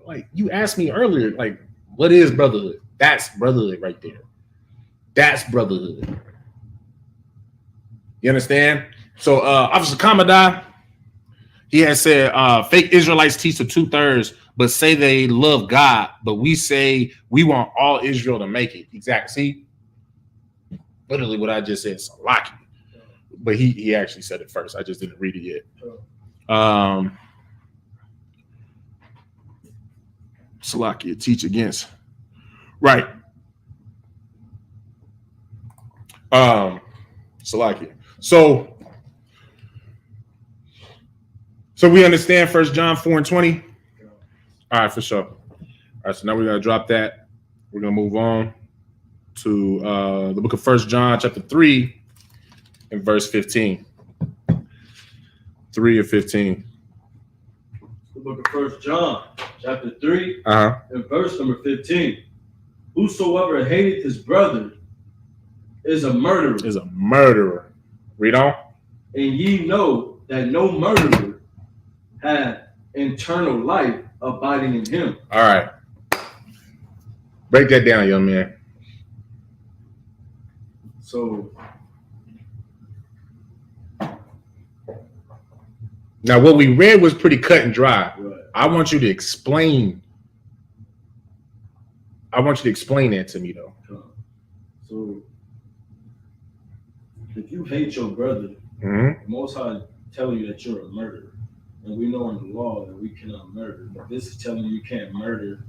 Like you asked me earlier, like, what is brotherhood? That's brotherhood right there. That's brotherhood. You understand? So Officer Commandant, he has said fake Israelites teach the 2/3, but say they love God, but we say we want all Israel to make it. Exactly. See, literally what I just said, Salaki. But he actually said it first. I just didn't read it yet. Salakia, teach against. Right. Salakia. So we understand 1 John 4:20. All right, for sure. All right, so now we're gonna drop that. We're gonna move on to the book of 1 John, chapter 3, and verse 15. 3 and 15. The book of 1 John, chapter 3, and verse number 15. Whosoever hateth his brother is a murderer. Read on. And ye know that no murderer hath eternal life abiding in him. All right. Break that down, young man. So now what we read was pretty cut and dry. Right. I want you to explain that to me, though. So if you hate your brother, the Most High telling you that you're a murderer. And we know in the law that we cannot murder. But this is telling you can't murder.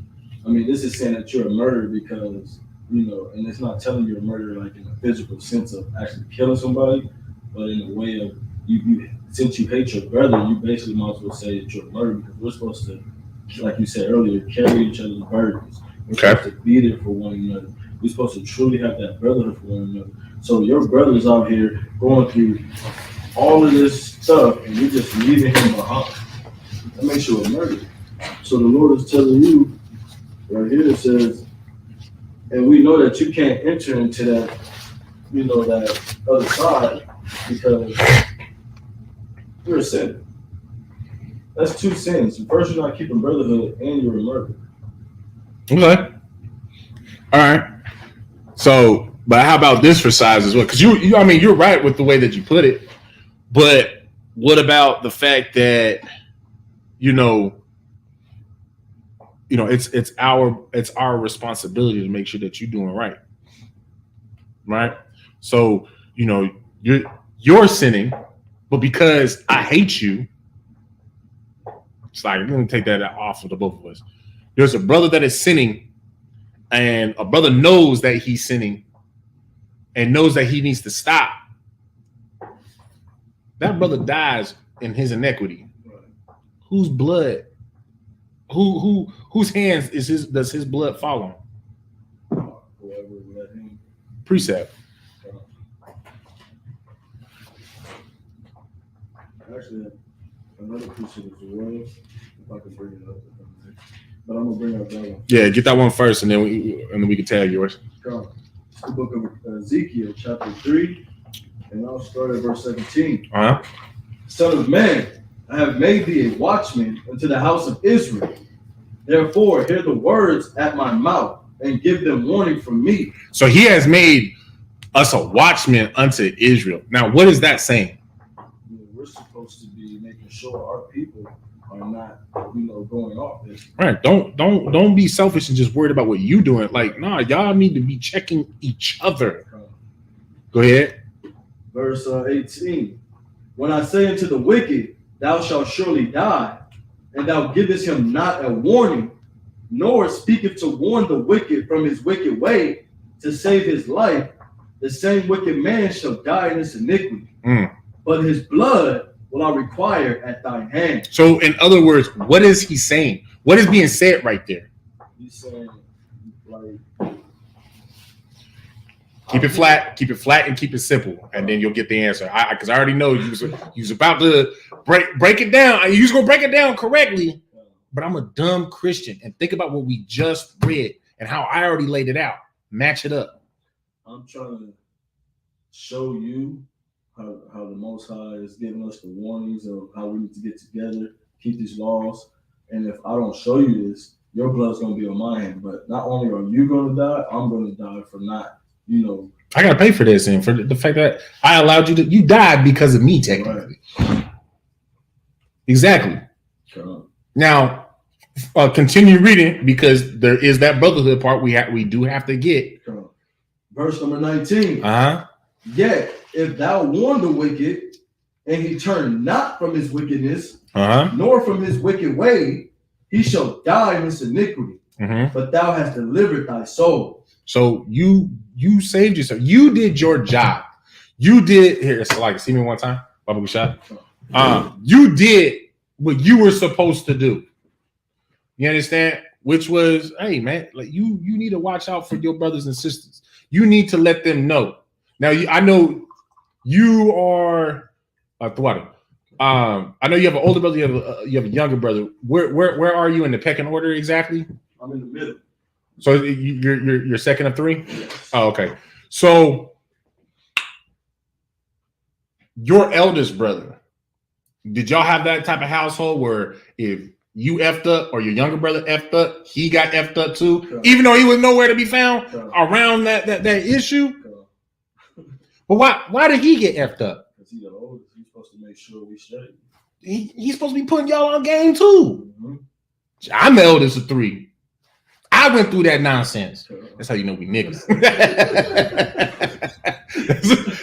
I mean, this is saying that you're a murderer because, and it's not telling you a murderer like in a physical sense of actually killing somebody, but in a way of you since you hate your brother, you basically might as well say that you're a murderer, because we're supposed to, like you said earlier, carry each other's burdens. We're supposed to be there for one another. We're supposed to truly have that brotherhood for one another. So your brother's out here going through all of this stuff, and you're just leaving him behind. That makes you a murderer. So the Lord is telling you right here, it says, and we know that you can't enter into that, that other side because you're a sinner. That's two sins. First, you're not keeping brotherhood, and you're a murderer. Okay. All right. So, but how about this for size as well? Because you're right with the way that you put it. But what about the fact that it's our responsibility to make sure that you're doing right, right? So you're sinning, but because I hate you, it's like, let me take that off of the both of us. There's a brother that is sinning, and a brother knows that he's sinning, and knows that he needs to stop. That brother dies in his iniquity. Whose blood? Whose hands does his blood fall on? Precept. Actually, another precept as well. If I can bring it up, but I'm gonna bring up that one. Yeah, get that one first, and then we can tag yours. It's the book of Ezekiel, chapter 3. And I'll start at verse 17. Son of man, I have made thee a watchman unto the house of Israel. Therefore, hear the words at my mouth and give them warning from me. So he has made us a watchman unto Israel. Now, what is that saying? We're supposed to be making sure our people are not, going off this. Right. Don't be selfish and just worried about what you doing. Like, nah, y'all need to be checking each other. Go ahead. Verse 18. When I say unto the wicked thou shalt surely die, and thou givest him not a warning, nor speaketh to warn the wicked from his wicked way, to save his life, the same wicked man shall die in his iniquity. But his blood will I require at thine hand. So, in other words, what is he saying? What is being said right there? He's saying, like, keep it flat, and keep it simple, and then you'll get the answer. Because I already know you was about to break it down. You was gonna break it down correctly, but I'm a dumb Christian, and think about what we just read and how I already laid it out. Match it up. I'm trying to show you how the Most High is giving us the warnings of how we need to get together, keep these laws. And if I don't show you this, your blood's going to be on my hand. But not only are you going to die, I'm going to die for not, I got to pay for this, and for the fact that I allowed you died because of me, technically. Right. Exactly. Sure. Now, continue reading, because there is that brotherhood part we do have to get. Sure. Verse number 19. Yet, if thou warn the wicked, and he turn not from his wickedness, nor from his wicked way, he shall die in his iniquity. But thou hast delivered thy soul. So you saved yourself. You did your job. You did here. So like, see me one time, Bubba shot. You did what you were supposed to do. You understand? Which was, hey man, like you need to watch out for your brothers and sisters. You need to let them know. Now I know you are Thwada. I know you have an older brother. You have a younger brother. Where are you in the pecking order exactly? I'm in the middle. So you're second of three? Yes. Oh, okay. So your eldest brother, did y'all have that type of household where if you effed up or your younger brother effed up, he got effed up too, sure, even though he was nowhere to be found, sure, around that issue? Sure. But why did he get effed up? Because he's the oldest. He's supposed to make sure we straight. He's supposed to be putting y'all on game too. I'm the eldest of three. I went through that nonsense. Sure. That's how you know we niggas.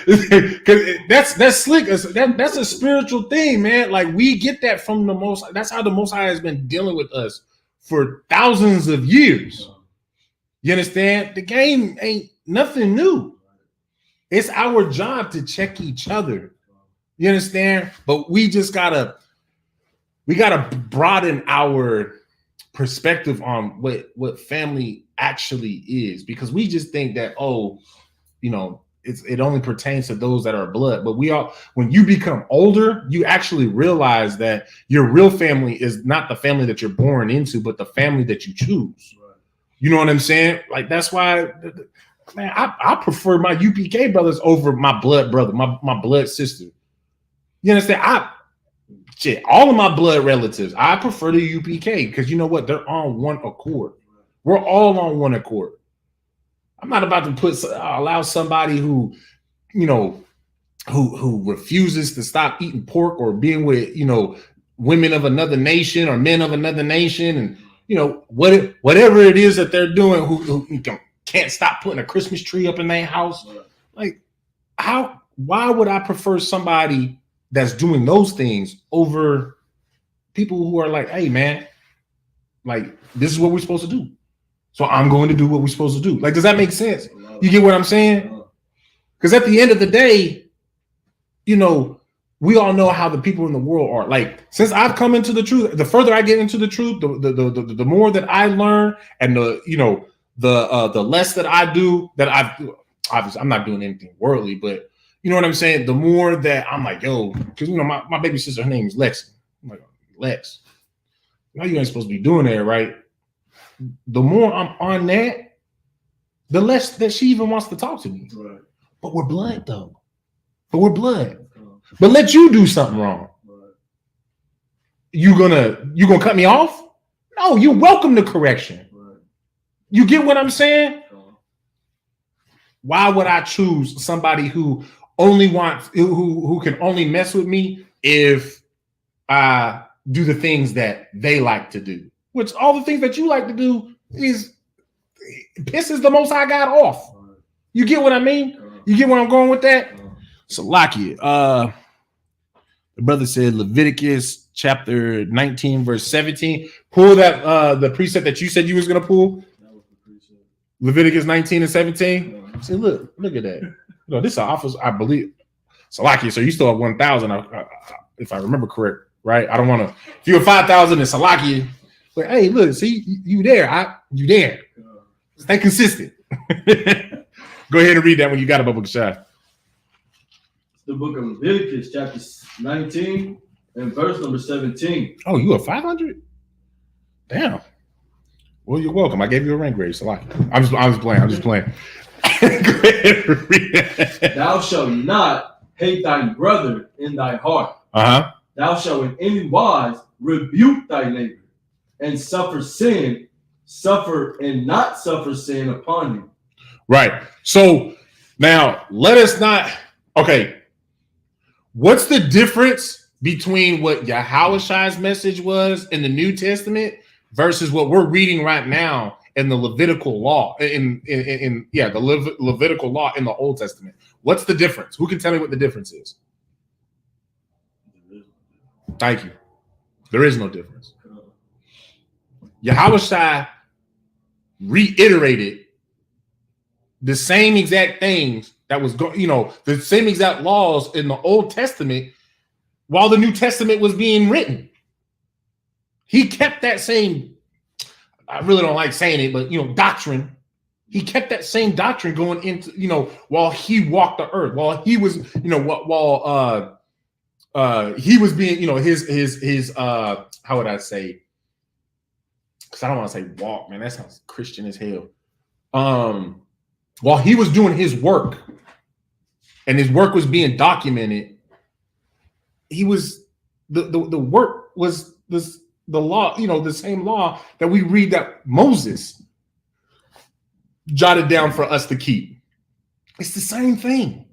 Because that's slick. That's a spiritual thing, man. Like we get that from the Most. That's how the Most High has been dealing with us for thousands of years. You understand? The game ain't nothing new. It's our job to check each other. You understand? But we just gotta broaden our perspective on what family actually is, because we just think that, it only pertains to those that are blood. But when you become older, you actually realize that your real family is not the family that you're born into, but the family that you choose. Right. You know what I'm saying? Like that's why, man, I prefer my UPK brothers over my blood brother, my blood sister. You understand? All of my blood relatives, I prefer the UPK because you know what? They're on one accord. We're all on one accord. I'm not about to allow somebody who refuses to stop eating pork or being with, women of another nation or men of another nation. And, whatever it is that they're doing, who can't stop putting a Christmas tree up in their house. Like why would I prefer somebody that's doing those things over people who are like, hey man, like this is what we're supposed to do. So I'm going to do what we're supposed to do. Like, does that make sense? You get what I'm saying? Because at the end of the day, we all know how the people in the world are. Like, since I've come into the truth, the further I get into the truth, the more that I learn, and the less that I do, that obviously I'm not doing anything worldly, but you know what I'm saying? The more that I'm like, yo, because my baby sister, her name is Lexi. I'm like, Lex, now you ain't supposed to be doing that, right? The more I'm on that, the less that she even wants to talk to me. Right. But we're blood, though. But let you do something wrong. Right. You gonna cut me off? No, you're welcome to correction. Right. You get what I'm saying? Why would I choose somebody who can only mess with me if I do the things that they like to do? Which all the things that you like to do pisses the Most High God off. You get what I mean? You get where I'm going with that? So, Laki, the The brother said Leviticus chapter 19, verse 17. Pull that the precept that you said you was gonna pull. That was the precept. Leviticus 19 and 17. See, look at that. This is an office, I believe. Salakia, so you still have 1,000, if I remember correct, right? I don't want to. If you're 5,000 in Salakia, but hey, look, see, you there? You there? Stay consistent. Go ahead and read that when you got a Bubba Kashai. The book of Leviticus, chapter 19 and verse number 17. Oh, you are 500? Damn. Well, you're welcome. I gave you a rank grade, Salakia. I'm just playing. Go ahead and read that. Thou shalt not hate thy brother in thy heart. Thou shalt in any wise rebuke thy neighbor, and suffer and not suffer sin upon him. Right. So now let us not. Okay. What's the difference between what Yahushai's message was in the New Testament versus what we're reading right now in the Levitical law? The Levitical law in the Old Testament. What's the difference? Who can tell me what the difference is? Thank you. There is no difference. Yahushai reiterated the same exact things that was the same exact laws in the Old Testament while the New Testament was being written. He kept that same, I really don't like saying it, but doctrine. He kept that same doctrine going into, while he walked the earth, while he was, while he was being, his how would I say? Because I don't want to say walk, man. That sounds Christian as hell. While he was doing his work and his work was being documented, he was the work was the law, the same law that we read that Moses jotted down for us to keep. It's the same thing.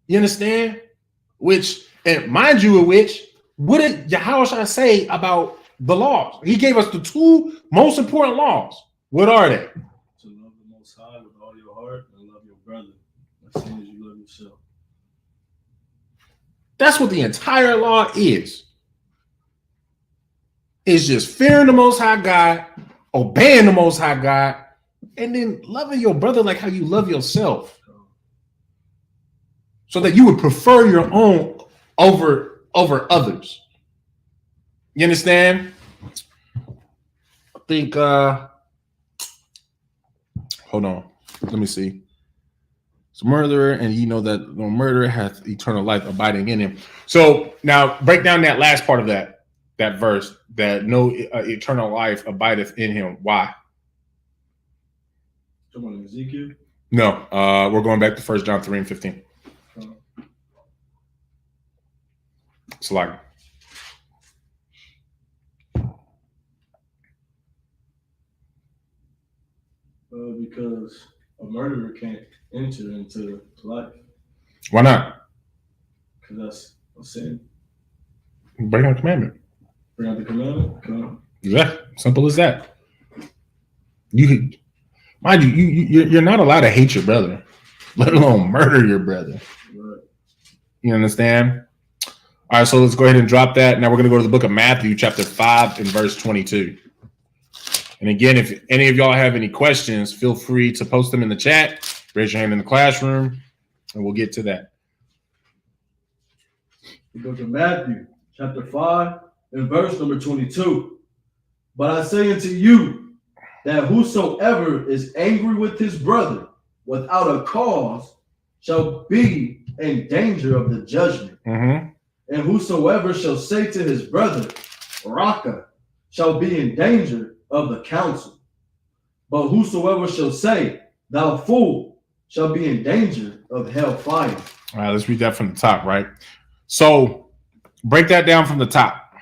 You understand? And mind you, what did Yahushua say about the laws? He gave us the two most important laws. What are they? To love the Most High with all your heart and love your brother as soon as you love yourself. That's what the entire law is. It's just fearing the Most High God, obeying the Most High God, and then loving your brother like how you love yourself. So that you would prefer your own over others. You understand? I think hold on. Let me see. It's a murderer, and you know that no murderer hath eternal life abiding in him. So now break down that last part of that verse, that no eternal life abideth in him. Why? Someone in Ezekiel? No, we're going back to 1 John 3 and 15. It's like because a murderer can't enter into life. Why not? Because that's a sin. Bring out the commandment. Bring out the commandment? Come on. Yeah, simple as that. Mind you're not allowed to hate your brother, let alone murder your brother. Right. You understand? All right, so let's go ahead and drop that. Now we're going to go to the book of Matthew, chapter 5 and verse 22. And again, if any of y'all have any questions, feel free to post them in the chat. Raise your hand in the classroom, and we'll get to that. The book of Matthew, chapter 5 and verse number 22. But I say unto you that whosoever is angry with his brother without a cause shall be in danger of the judgment. Mm-hmm. And whosoever shall say to his brother, Raka, shall be in danger of the council. But whosoever shall say, thou fool, shall be in danger of hellfire. All right, let's read that from the top, right? So break that down from the top.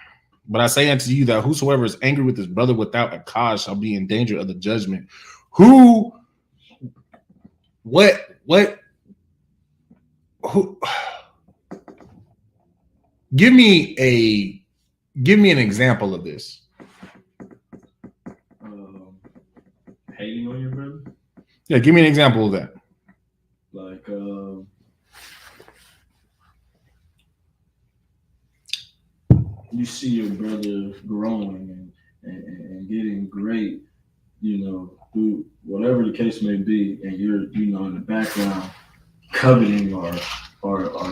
But I say unto you that whosoever is angry with his brother without a cause shall be in danger of the judgment. Who give me an example of this. Hating on your brother? Yeah, give me an example of that. Like you see your brother growing and getting great, through whatever the case may be, and you're, in the background coveting or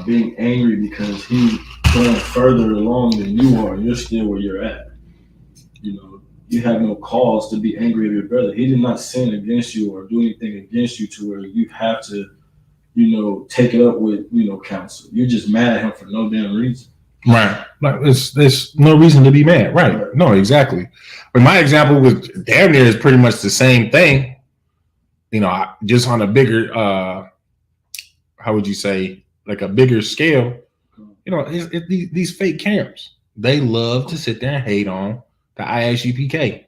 being angry because he's going further along than you are, you're still where you're at. You have no cause to be angry at your brother. He did not sin against you or do anything against you to where you have to, take it up with, counsel. You're just mad at him for no damn reason. Right. Like there's no reason to be mad. Right. No, exactly. But my example with damn near is pretty much the same thing. Just on a bigger, how would you say, like a bigger scale. These fake camps, they love to sit there and hate on the ISUPK.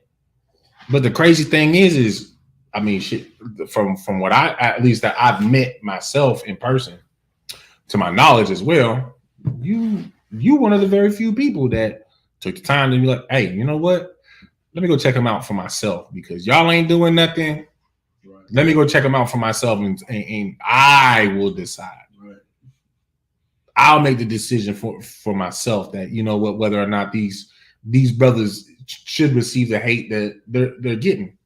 But the crazy thing is I mean, shit, from what at least that I've met myself in person, to my knowledge as well, you one of the very few people that took the time to be like, hey, you know what? Let me go check them out for myself, because y'all ain't doing nothing. Right. Let me go check them out for myself, and I will decide. Right. I'll make the decision for myself that, you know what, whether or not these brothers should receive the hate that they're getting,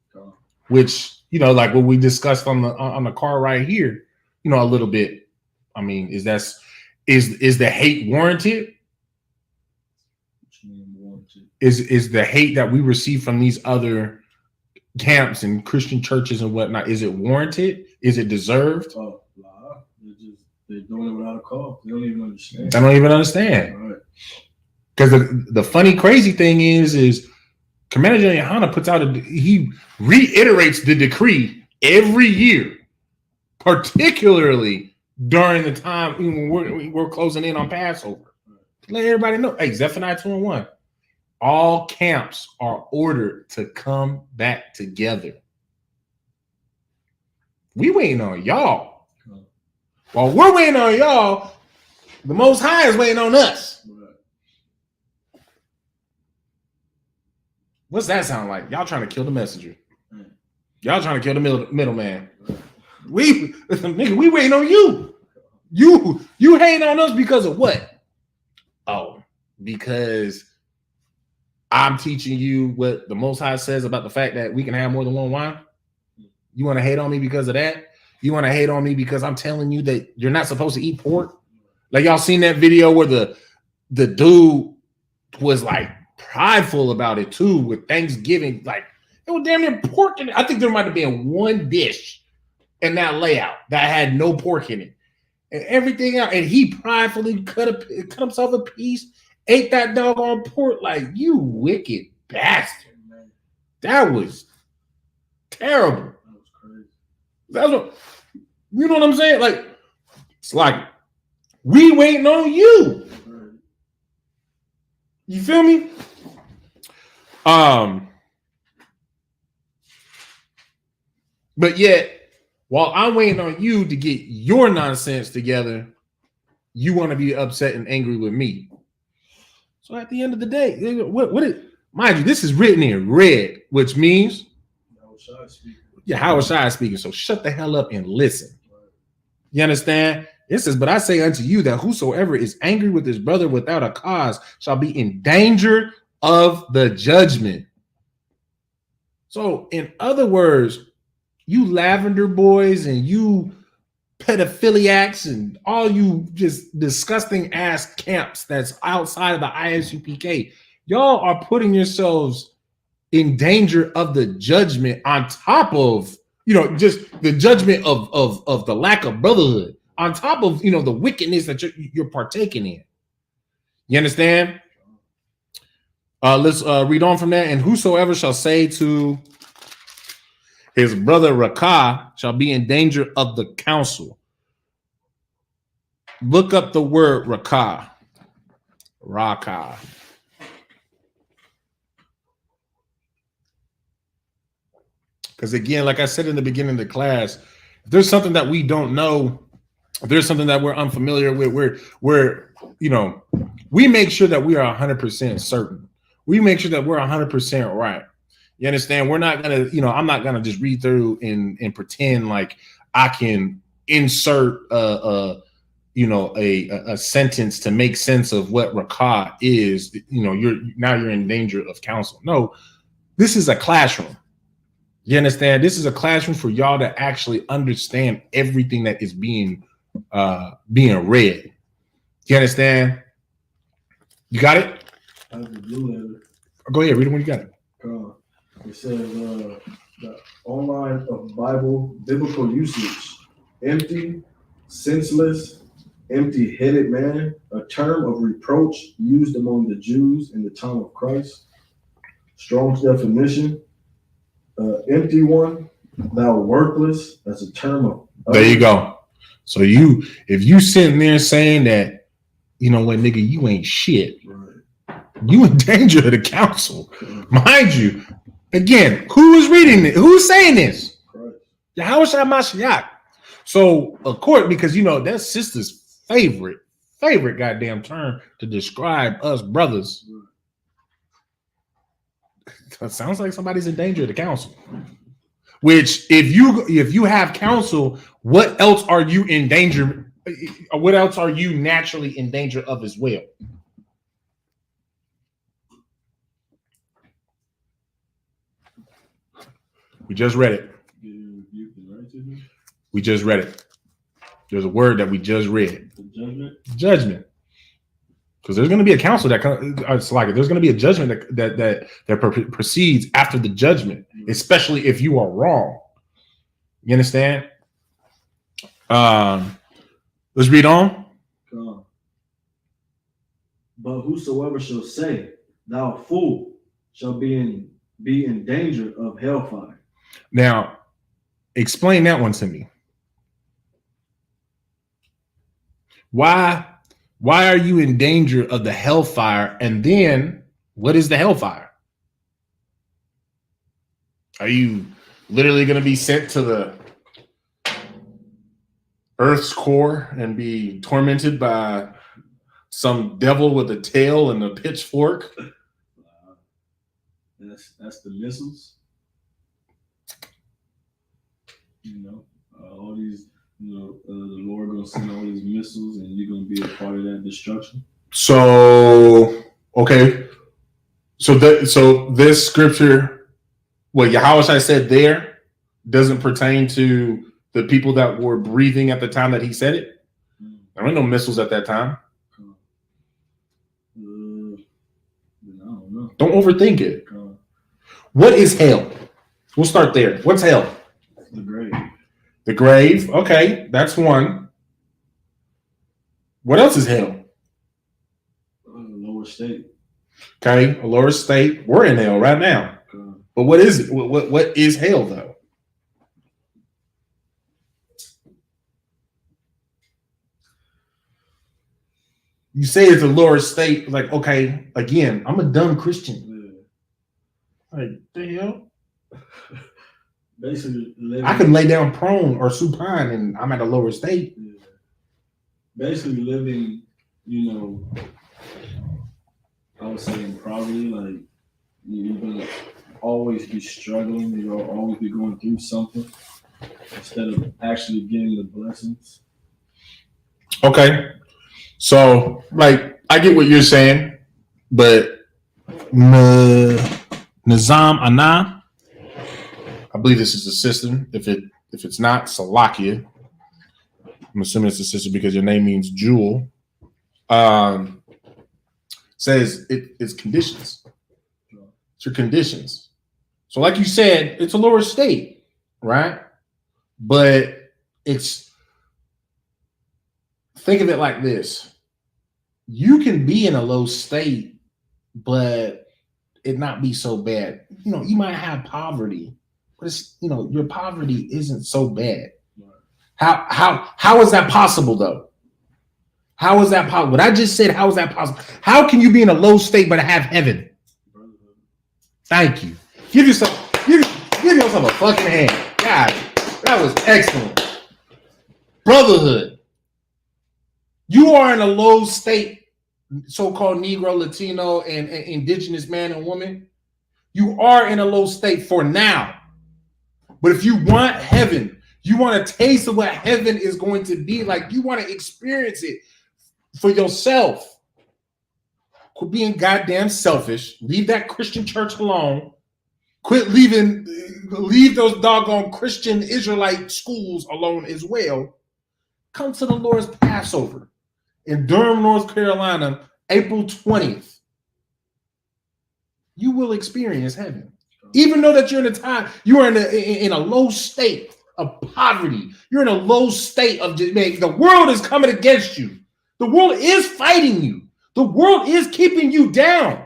which, like what we discussed on the car right here, a little bit. I mean, is the hate warranted? Is the hate that we receive from these other camps and Christian churches and whatnot, is it warranted? Is it deserved? Oh, nah. They're doing it without a cause. They don't even understand. I don't even understand. Because the funny, crazy thing is Commander General Yohana puts out he reiterates the decree every year, particularly during the time when we're closing in on Passover. Let everybody know, hey, Zephaniah 2:1. All camps are ordered to come back together. We waiting on y'all. While we're waiting on y'all, the Most High is waiting on us. What's that sound like? Y'all trying to kill the messenger. Y'all trying to kill the middleman. We waiting on you. You hating on us because of what? Oh, because I'm teaching you what the Most High says about the fact that we can have more than one wine. You want to hate on me because of that? You want to hate on me because I'm telling you that you're not supposed to eat pork? Like, y'all seen that video where the dude was like prideful about it too with Thanksgiving. Like, it was damn near pork in it. I think there might have been one dish in that layout that had no pork in it. And everything else, and he pridefully cut himself a piece, ate that doggone pork. Like, you wicked bastard, man. That was terrible. That was crazy. That's what, you know what I'm saying? Like, it's like, we waiting on you. You feel me? But yet, while I'm waiting on you to get your nonsense together, you want to be upset and angry with me. So at the end of the day, mind you, this is written in red, which means Howard Shai speaking. So shut the hell up and listen. You understand? It says, but I say unto you that whosoever is angry with his brother without a cause shall be in danger of the judgment. So in other words, you lavender boys and you pedophiliacs and all you just disgusting ass camps that's outside of the ISUPK, y'all are putting yourselves in danger of the judgment on top of, just the judgment of the lack of brotherhood, on top of, the wickedness that you're partaking in. You understand? Let's read on from that. And whosoever shall say to his brother Rakah shall be in danger of the council. Look up the word Rakah. Because again, like I said in the beginning of the class, if there's something that we don't know, if there's something that we're unfamiliar with, we're we make sure that we are 100% certain. We make sure that we're 100% right. You understand? We're not gonna, I'm not gonna just read through and pretend like I can insert a sentence to make sense of what rakah is, you're in danger of counsel. No, this is a classroom. You understand? This is a classroom for y'all to actually understand everything that is being read. You understand? You got it? I have the blue letter. Go ahead, read it when you got it. It says the online of biblical usage: empty, senseless, empty-headed man, a term of reproach used among the Jews in the time of Christ. Strong's definition: empty one, thou worthless. That's a term of. There you go. So if you sitting there saying that, you know what, nigga, you ain't shit. Right. You in danger of the council, mind you. Again, who is reading it? Who's saying this? Yahushua Mashiach. So, of course, because that's sister's favorite goddamn term to describe us brothers. It sounds like somebody's in danger of the council. Which, if you have counsel, what else are you in danger? What else are you naturally in danger of as well? We just read it. We just read it. There's a word that we just read. Judgment. Because there's going to be a counsel that it's like there's going to be a judgment that proceeds after the judgment, especially if you are wrong. You understand? Let's read on. But whosoever shall say, "Thou fool," shall be in danger of hellfire. Now, explain that one to me. Why are you in danger of the hellfire? And then, what is the hellfire? Are you literally going to be sent to the Earth's core and be tormented by some devil with a tail and a pitchfork? That's the missiles. All these, the Lord gonna send all these missiles, and you're gonna be a part of that destruction. So, okay, so this scripture, what Yahushua said there, doesn't pertain to the people that were breathing at the time that he said it. There ain't no missiles at that time. I don't know. Don't overthink it. What is hell? We'll start there. What's hell? The grave. The grave. Okay, that's one. What else is hell? Lower state. Okay, a lower state. We're in hell right now. But what is it? What is hell though? You say it's a lower state. Like, okay, again, I'm a dumb Christian. Like, the hell? Basically, I can lay down prone or supine and I'm at a lower state. Yeah. Basically, living, I would say in poverty, like you're gonna always be struggling. You'll always be going through something instead of actually getting the blessings. Okay, so like I get what you're saying, but Nizam Anna. I believe this is a sister. If it's not, Salakia. I'm assuming it's a sister because your name means jewel. Says it's conditions. It's your conditions. So like you said, it's a lower state, right? But think of it like this. You can be in a low state, but it not be so bad. You might have poverty. But it's, your poverty isn't so bad. How is that possible though? How is that possible? What I just said, how is that possible? How can you be in a low state but have heaven? Thank you. Give yourself a fucking hand. God, that was excellent. Brotherhood. You are in a low state, so-called Negro, Latino, and indigenous man and woman. You are in a low state for now. But if you want heaven, You want to taste of what heaven is going to be like. You want to experience it for yourself. Quit being goddamn selfish. Leave that Christian church alone. Leave those doggone Christian Israelite schools alone as well. Come to the Lord's Passover in Durham, North Carolina, April 20th. You will experience heaven. Even though that you're in a time, you are in a low state of poverty. You're in a low state of, man, the world is coming against you. The world is fighting you. The world is keeping you down.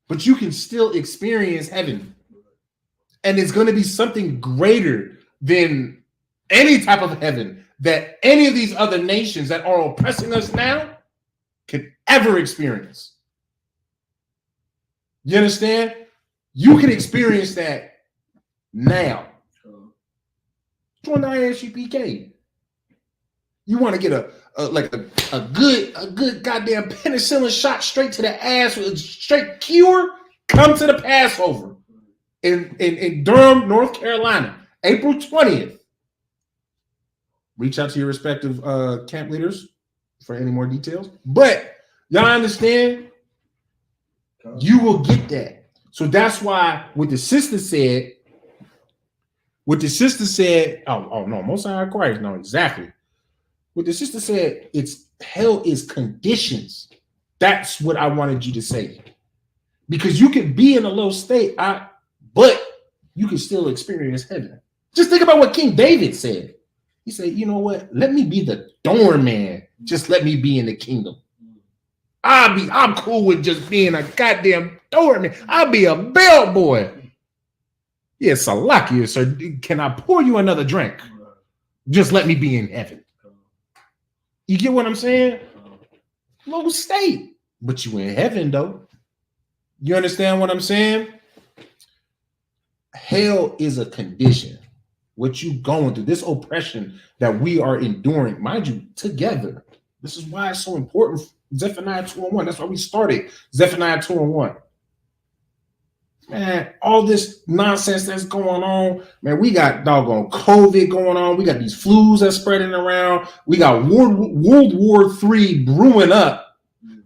But you can still experience heaven. And it's going to be something greater than any type of heaven that any of these other nations that are oppressing us now could ever experience. You understand? You can experience that now. Join the ISUPK. You want to get a good goddamn penicillin shot straight to the ass with a straight cure? Come to the Passover in Durham, North Carolina, April 20th. Reach out to your respective camp leaders for any more details. But y'all understand? You will get that. So that's why what the sister said, oh no, Most High Christ, no, exactly. What the sister said, it's hell is conditions. That's what I wanted you to say. Because you can be in a low state, but you can still experience heaven. Just think about what King David said. He said, you know what? Let me be the doorman. Just let me be in the kingdom. I'm cool with just being a goddamn doorman. I'll be a bellboy. Yes, Salakia, sir. Can I pour you another drink? Just let me be in heaven. You get what I'm saying? Low state. But you in heaven, though. You understand what I'm saying? Hell is a condition. What you going through, this oppression that we are enduring, mind you, together. This is why it's so important. Zephaniah 2:1. That's why we started Zephaniah 2:1. Man, all this nonsense that's going on, man, we got doggone COVID going on. We got these flus that's spreading around. We got World War III brewing up.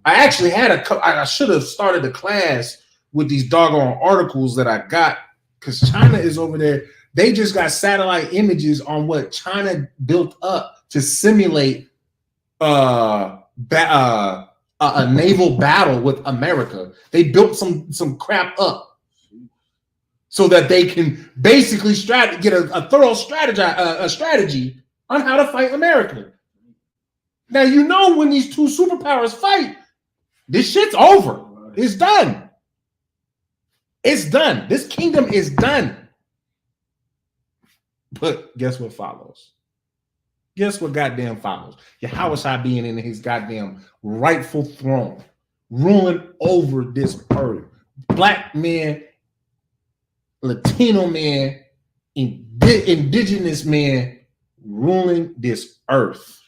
I actually had I should have started a class with these doggone articles that I got because China is over there. They just got satellite images on what China built up to simulate a naval battle with America. They built some crap up so that they can basically get a thorough strategy on how to fight America. Now, you know, when these two superpowers fight, this shit's over. It's done. It's done. This kingdom is done. But guess what follows? Guess what goddamn follows? Yahushua being in his goddamn rightful throne, ruling over this earth. Black men, Latino men, indigenous men ruling this earth,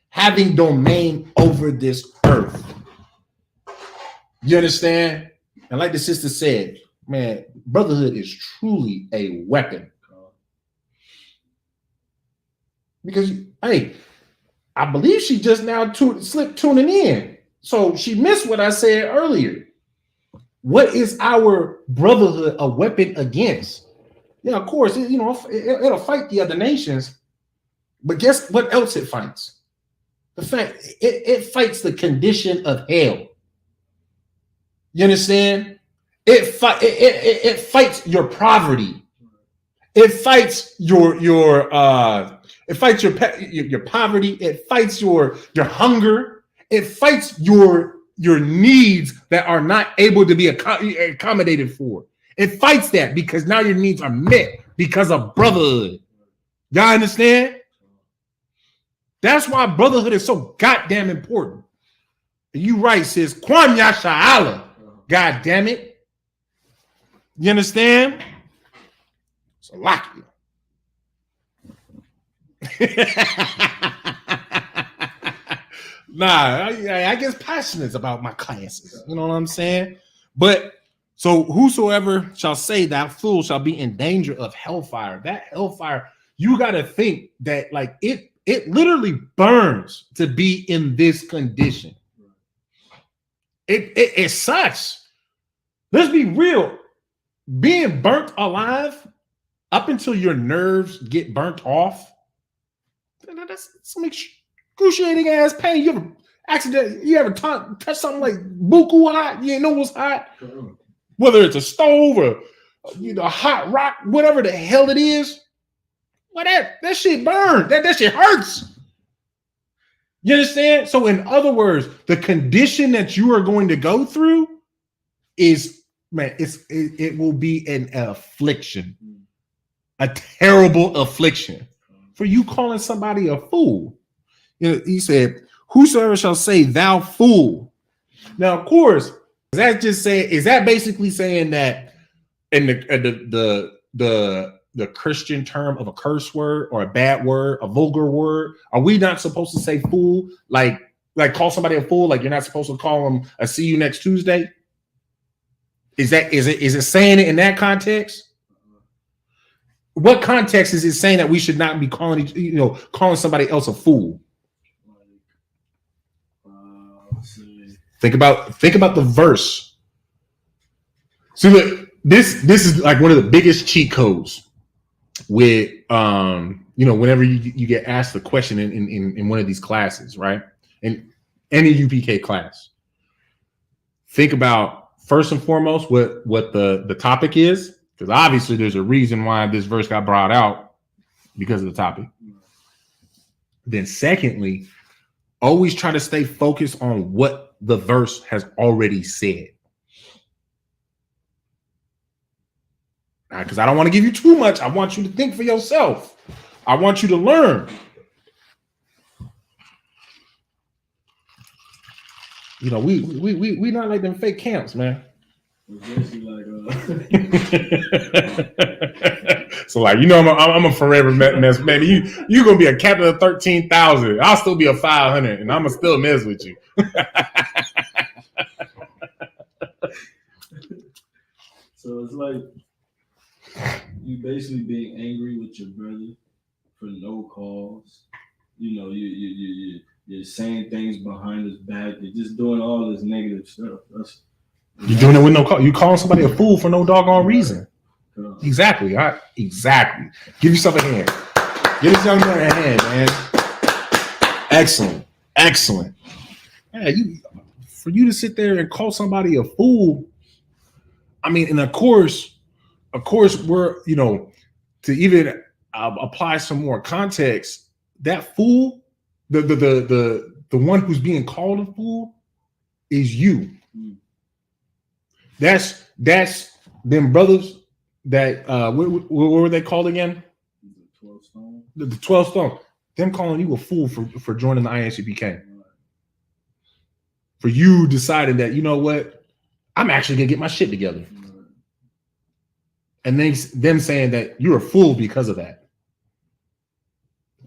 having domain over this earth. You understand? And like the sister said, man, brotherhood is truly a weapon. Because, hey, I believe she just now slipped tuning in. So she missed what I said earlier. What is our brotherhood a weapon against? Yeah, of course, it'll fight the other nations. But guess what else it fights? The fact it fights the condition of hell. You understand? It fights your poverty. It fights your poverty. It fights your hunger. It fights your needs that are not able to be accommodated for. It fights that because now your needs are met because of brotherhood. Y'all understand? That's why brotherhood is so goddamn important. You right, sis. Kwam Yasha Allah. God damn it. You understand? So lock you. Nah, I get passionate about my classes. You know what I'm saying? But So whosoever shall say thou fool shall be in danger of hellfire. That hellfire, you got to think that like it literally burns to be in this condition. It sucks. Let's be real. Being burnt alive up until your nerves get burnt off, that's some excruciating ass pain. You ever touch something like buku hot? You ain't know what's hot. Whether it's a stove or a hot rock, whatever the hell it is. Well, that shit burns. That shit hurts. You understand? So in other words, the condition that you are going to go through is, man, it will be an affliction, a terrible affliction for you calling somebody a fool. He said, whosoever shall say thou fool. Now, of course, is that basically saying that in the Christian term of a curse word or a bad word, a vulgar word, are we not supposed to say fool? Like call somebody a fool? Like you're not supposed to call them a see you next Tuesday? Is it saying it in that context? What context is it saying that we should not be calling somebody else a fool? Think about the verse. So look, this is like one of the biggest cheat codes with whenever you get asked a question in one of these classes, right? In any UPK class. Think about first and foremost what the topic is, because obviously there's a reason why this verse got brought out because of the topic. Then secondly, always try to stay focused on what the verse has already said. Because I don't want to give you too much. I want you to think for yourself. I want you to learn. We not like them fake camps, man. So I'm a forever mess, man. You gonna be a captain of 13,000. I'll still be a 500, and I'm gonna still mess with you. So it's like you basically being angry with your brother for no cause. You're saying things behind his back. You're just doing all this negative stuff. You're doing it with no cause. You calling somebody a fool for no doggone reason. Exactly. Exactly. Give yourself a hand. Give this young man a hand, man. Excellent. Yeah, for you to sit there and call somebody a fool. I mean, and of course, we're to even apply some more context. That fool, the one who's being called a fool, is you. That's them brothers that what were they called again? The 12 stone. The 12 stone. Them calling you a fool for joining the ISUPK. For you deciding that, you know what, I'm actually gonna get my shit together. And them saying that you're a fool because of that.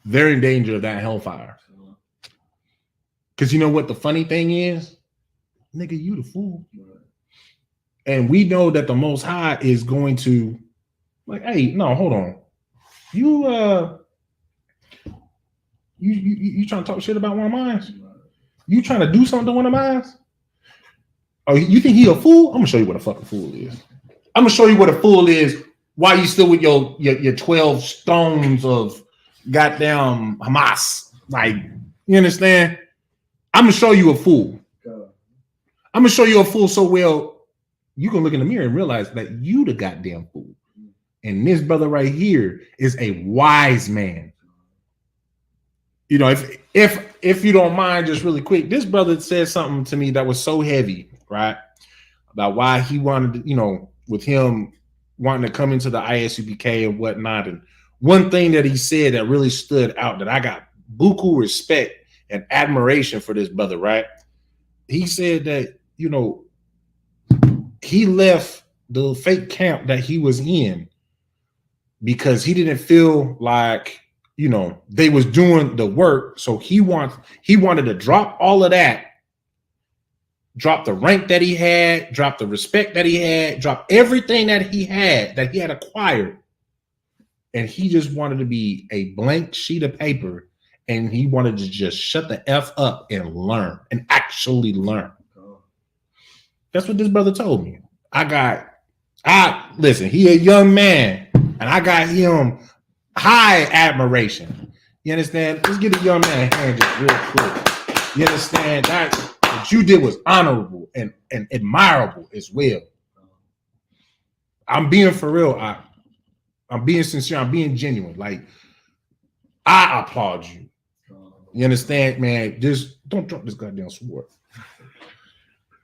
They're in danger of that hellfire. Because you know what the funny thing is? Nigga, you the fool. And we know that the Most High is going to, like, hey, no, hold on. You trying to talk shit about one of mine? You trying to do something to one of mine? Oh, you think he a fool? I'm gonna show you what a fucking fool is. I'm gonna show you what a fool is. Why you still with your 12 stones of goddamn Hamas? Like, you understand? I'm gonna show you a fool. I'm gonna show you a fool so well you can look in the mirror and realize that you the goddamn fool. And this brother right here is a wise man. If you don't mind, just really quick, this brother said something to me that was so heavy, right? About why he wanted to, with him wanting to come into the ISUPK and whatnot. And one thing that he said that really stood out, that I got buku respect and admiration for this brother, right? He said that, he left the fake camp that he was in because he didn't feel like, they was doing the work. So he wanted to drop all of that dropped the rank that he had, dropped the respect that he had, dropped everything that he had acquired. And he just wanted to be a blank sheet of paper, and he wanted to just shut the F up and learn, and actually learn. That's what this brother told me. Listen, he a young man, and I got him high admiration. You understand? Let's get a young man a hand just real quick. You understand? That what you did was honorable and admirable as well. I'm being for real. I'm being sincere. I'm being genuine. Like, I applaud you. You understand, man? Just don't drop this goddamn sword.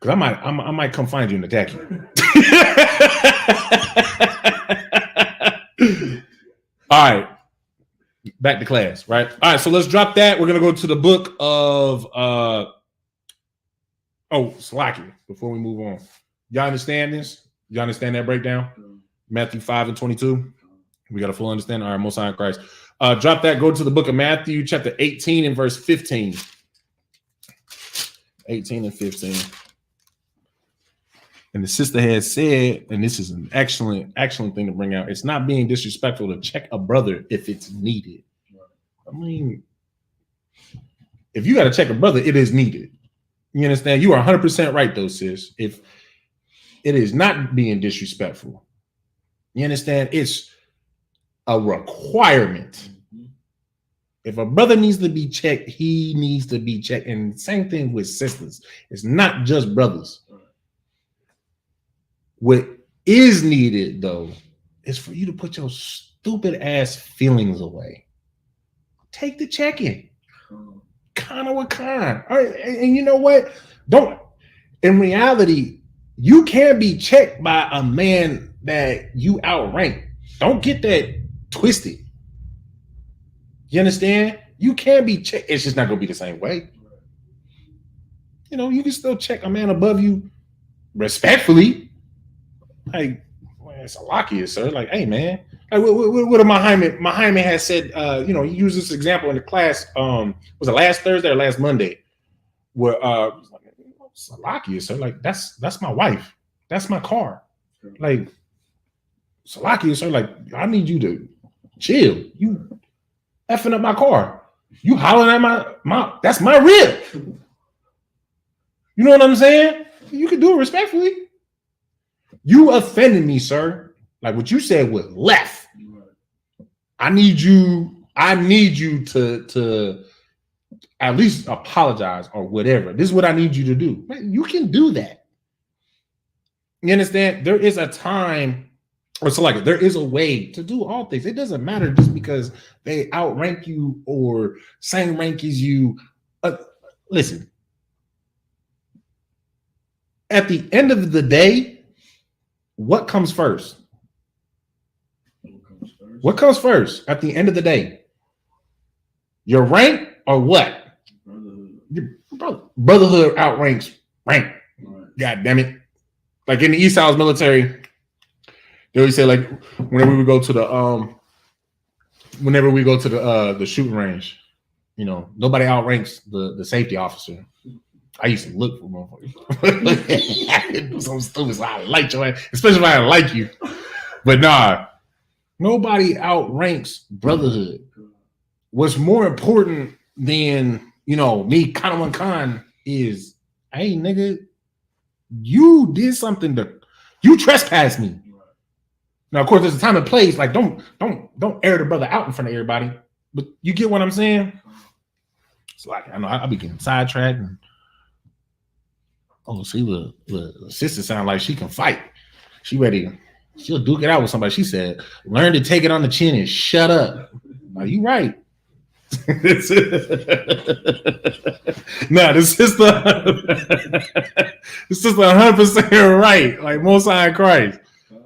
Because I might come find you and attack you. All right. Back to class, right? All right, so let's drop that. We're going to go to the book of Slacky before we move on. Y'all understand this? Y'all understand that breakdown? Matthew 5 and 22. We got a full understanding. All right, Most High in Christ. Drop that. Go to the book of Matthew, chapter 18 and verse 15. 18 and 15. And the sister has said, and this is an excellent thing to bring out, it's not being disrespectful to check a brother if it's needed. I mean, if you got to check a brother, it is needed. You understand? You are 100% right, though, sis. If it is not being disrespectful, you understand? It's a requirement. If a brother needs to be checked, he needs to be checked. And same thing with sisters. It's not just brothers. What is needed, though, is for you to put your stupid ass feelings away. Take the check-in. Kind with kind. All right, and you know what? In reality, you can be checked by a man that you outrank. Don't get that twisted. You understand? You can be checked. It's just not going to be the same way. You know, you can still check a man above you respectfully. Like, well, it's a lucky, sir. Like, hey, man. Like, what Muhammad has said, he used this example in the class, was it last Thursday or last Monday? Where, it's a lucky, sir. Like, that's my wife. That's my car. Like, it's a lucky, sir. Like, I need you to chill. You effing up my car. You hollering at my that's my rib. You know what I'm saying? You can do it respectfully. You offended me, sir. Like what you said was left. I need you to at least apologize or whatever. This is what I need you to do. Man, you can do that. You understand? There is a time, there is a way to do all things. It doesn't matter just because they outrank you or same rank as you. Listen, at the end of the day, what comes first? What comes first at the end of the day? Your rank or what? Brotherhood outranks rank. God damn it. Like in the East House military, they always say, like, whenever we go to the shooting range, you know, nobody outranks the safety officer. I used to look for motherfuckers. So stupid. So I like your ass, especially if I like you. But nah, nobody outranks brotherhood. What's more important than, me, Khan is, hey, nigga, you did something you trespassed me. Now, of course, there's a time and place. Like, don't air the brother out in front of everybody. But you get what I'm saying? It's like, I know I'll be getting sidetracked. And, see, the sister sound like she can fight. She ready. She'll duke it out with somebody. She said, learn to take it on the chin and shut up. Are you right? Nah, the sister 100% right. Like Most High in Christ.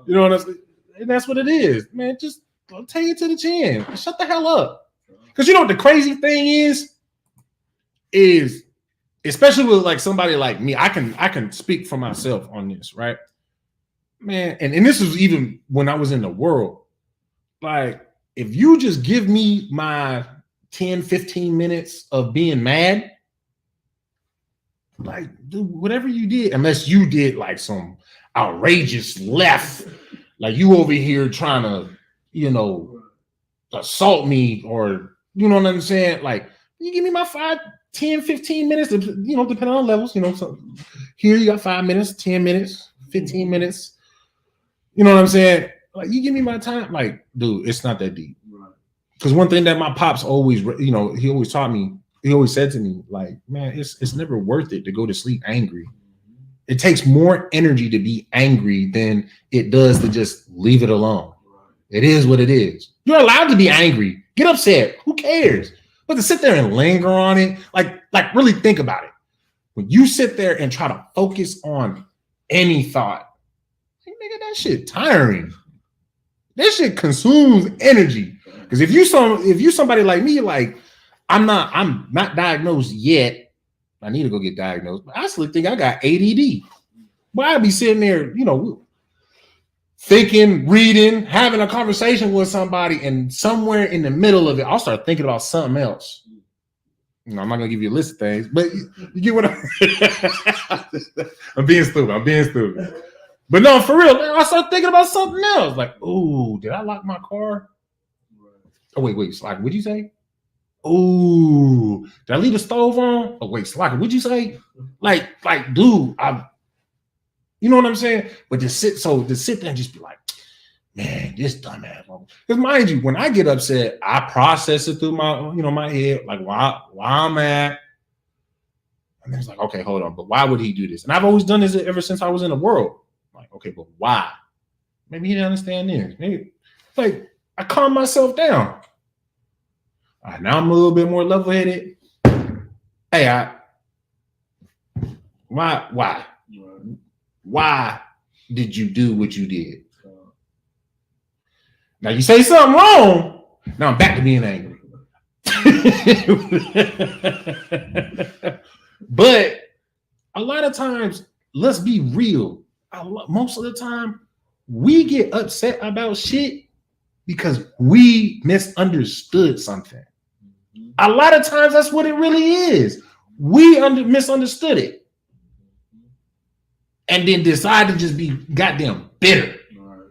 You know what I'm saying? And that's what it is, man. Just take it to the chin. Shut the hell up. Because you know what the crazy thing is especially with like somebody like me, I can speak for myself on this, right? Man, and this was even when I was in the world. Like, if you just give me my 10, 15 minutes of being mad, like, dude, whatever you did, unless you did like some outrageous left, like you over here trying to, you know, assault me, or you know what I'm saying? Like, you give me my 5, 10, 15 minutes, you know, depending on levels, you know. So here you got 5 minutes, 10 minutes, 15 minutes. You know what I'm saying? Like, you give me my time, like, dude, it's not that deep. Because one thing that my pops always, you know, he always taught me, he always said to me, like, man, it's never worth it to go to sleep angry. It takes more energy to be angry than it does to just leave it alone. It is what it is. You're allowed to be angry, get upset. Who cares? But to sit there and linger on it, like really think about it. When you sit there and try to focus on any thought, like, nigga, that shit tiring. That shit consumes energy. Because if you somebody like me, like I'm not diagnosed yet. I need to go get diagnosed. But I still think I got ADD. But I'd be sitting there, you know, thinking, reading, having a conversation with somebody, and somewhere in the middle of it, I'll start thinking about something else. You know, I'm not gonna give you a list of things, but you get what I'm being stupid. But no, for real, I start thinking about something else. Like, oh, did I lock my car? Oh, wait, Slack, what'd you say? Oh, did I leave the stove on? Oh, wait, Slack, what'd you say? Like, dude, you know what I'm saying? But to sit there and just be like, man, this dumbass. Because mind you, when I get upset, I process it through my head, like why I'm at. And then it's like, okay, hold on, but why would he do this? And I've always done this ever since I was in the world. Like, okay, but why? Maybe he didn't understand this. Maybe, like, I calm myself down. All right, now I'm a little bit more level-headed. Hey, why? Why did you do what you did? Now you say something wrong. Now I'm back to being angry. But a lot of times, let's be real. Most of the time, we get upset about shit because we misunderstood something. A lot of times, that's what it really is. We misunderstood it. And then decide to just be goddamn bitter. Right.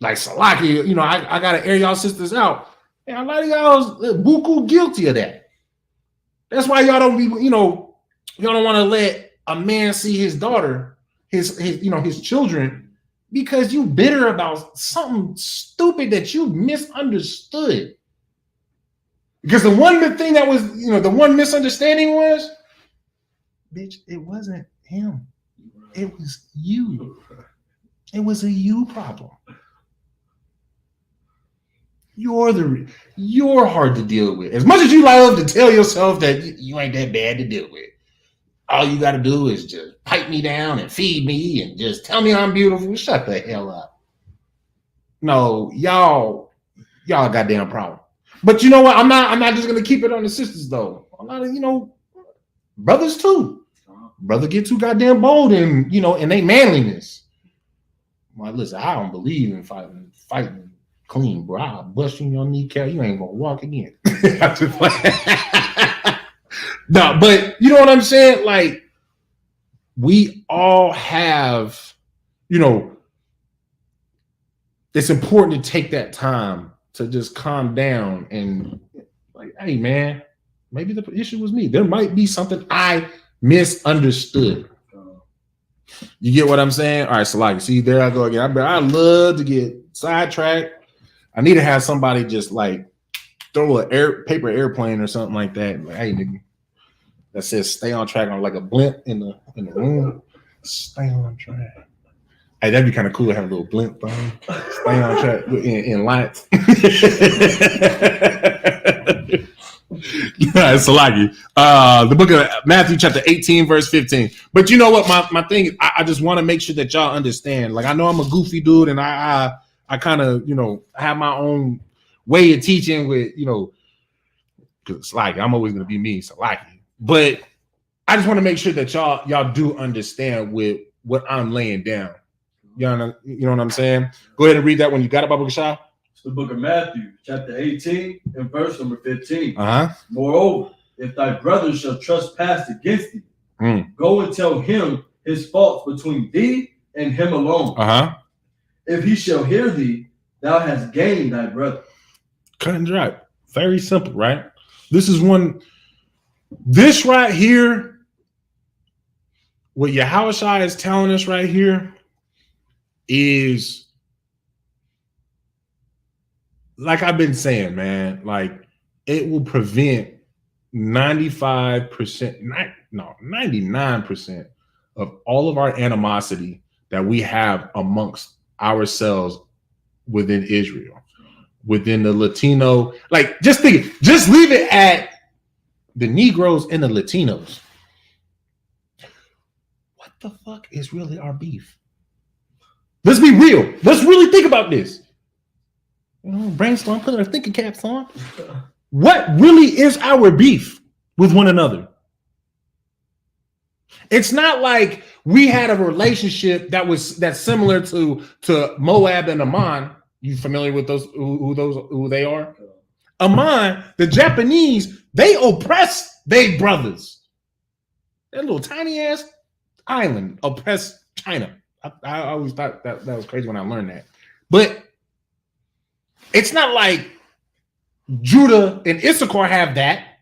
Like Salaki, you know, I gotta air y'all sisters out. And a lot of y'all buku guilty of that. That's why y'all don't be, you know, y'all don't want to let a man see his daughter, his children, because you bitter about something stupid that you misunderstood. Because the one thing that was, you know, the one misunderstanding was, bitch, it wasn't him. It was you. It was a you problem. You're hard to deal with. As much as you love to tell yourself that you ain't that bad to deal with, all you got to do is just pipe me down and feed me and just tell me I'm beautiful. Shut the hell up. No, y'all goddamn problem. But you know what? I'm not just gonna keep it on the sisters though. A lot of, you know, brothers too. Brother get too goddamn bold and, you know, and they manliness. Well, listen, I don't believe in fighting clean, bro. I'll bust you in your kneecap. You ain't gonna walk again. No, but you know what I'm saying? Like, we all have, you know, it's important to take that time to just calm down and like, hey man, maybe the issue was me. There might be something I misunderstood. You get what I'm saying? All right, so like, see, there I go again. I love to get sidetracked. I need to have somebody just like throw a paper airplane or something like that. Like, hey, nigga, that says stay on track on like a blimp in the room. Stay on track. Hey, that'd be kind of cool to have a little blimp thing. Stay on track in lights. Yeah, it's Salagi. The book of Matthew, chapter 18, verse 15. But you know what? My thing is, I just want to make sure that y'all understand. Like, I know I'm a goofy dude, and I kind of, you know, have my own way of teaching with, you know, because Salagi, I'm always going to be me, Salagi. But I just want to make sure that y'all do understand with what I'm laying down. You know what I'm saying? Go ahead and read that one. You got it, Baba Gasha? The book of Matthew, chapter 18, and verse number 15. Uh-huh. Moreover, if thy brother shall trespass against thee, Go and tell him his faults between thee and him alone. If he shall hear thee, thou hast gained thy brother. Cut and dry. Very simple, right? This right here, what Yahushua is telling us right here is, like I've been saying, man, like it will prevent 99% of all of our animosity that we have amongst ourselves within Israel, within the Latino. Like, just leave it at the Negroes and the Latinos. What the fuck is really our beef? Let's be real. Let's really think about this. Brainstorm, put our thinking caps on. What really is our beef with one another? It's not like we had a relationship that's similar to Moab and Ammon. You familiar with who they are? Ammon, the Japanese, they oppressed their brothers. That little tiny ass island oppressed China. I always thought that was crazy when I learned that. But it's not like Judah and Issachar have that.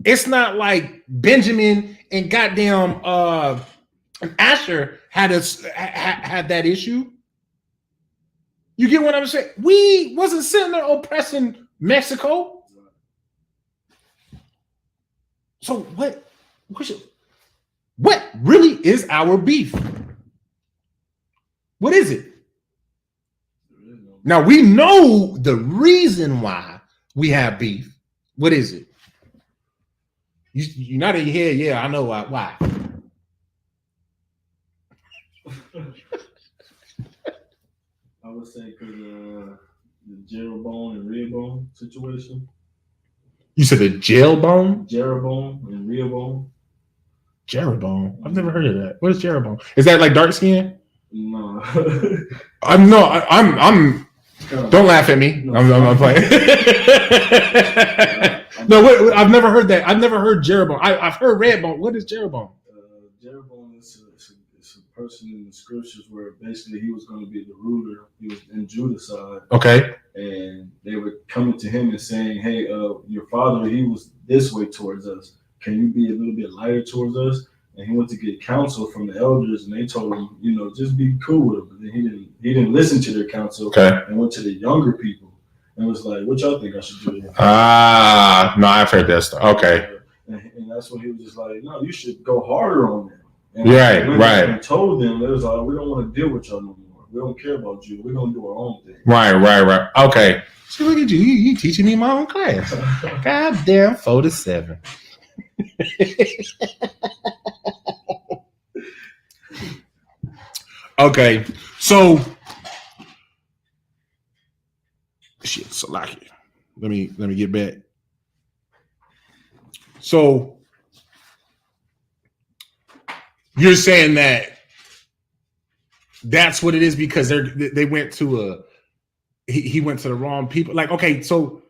It's not like Benjamin and goddamn Asher had that issue. You get what I'm saying? We wasn't sitting there oppressing Mexico. So what really is our beef? What is it? Now we know the reason why we have beef. What is it? You not in your head, yeah, I know why. I would say because the Jeroboam and Rehoboam situation. You said the jailbone? Jeroboam and Rehoboam. Jeroboam? I've never heard of that. What is Jeroboam? Is that like dark skin? No. I'm don't laugh at me. No, I'm playing. No, I've never heard that. I've never heard Jeroboam. I've heard Redbone. What is Jeroboam? Jeroboam is a person in the scriptures where basically he was going to be the ruler. He was in Judah's side. Okay. And they were coming to him and saying, hey, your father, he was this way towards us. Can you be a little bit lighter towards us? And he went to get counsel from the elders, and they told him, just be cool with him. But then he didn't listen to their counsel. Okay. And went to the younger people and was like, what y'all think I should do? No, I've heard that stuff. Okay. And that's when he was just like, no, you should go harder on them. And right. And told them, they was like, we don't want to deal with y'all no more. We don't care about you. We're going to do our own thing. Right. Okay. So look at you. You teaching me my own class. Goddamn 4 to 7. Okay, so shit, Salaki. Let me get back. So you're saying that's what it is because they went to he went to the wrong people. Like, okay, so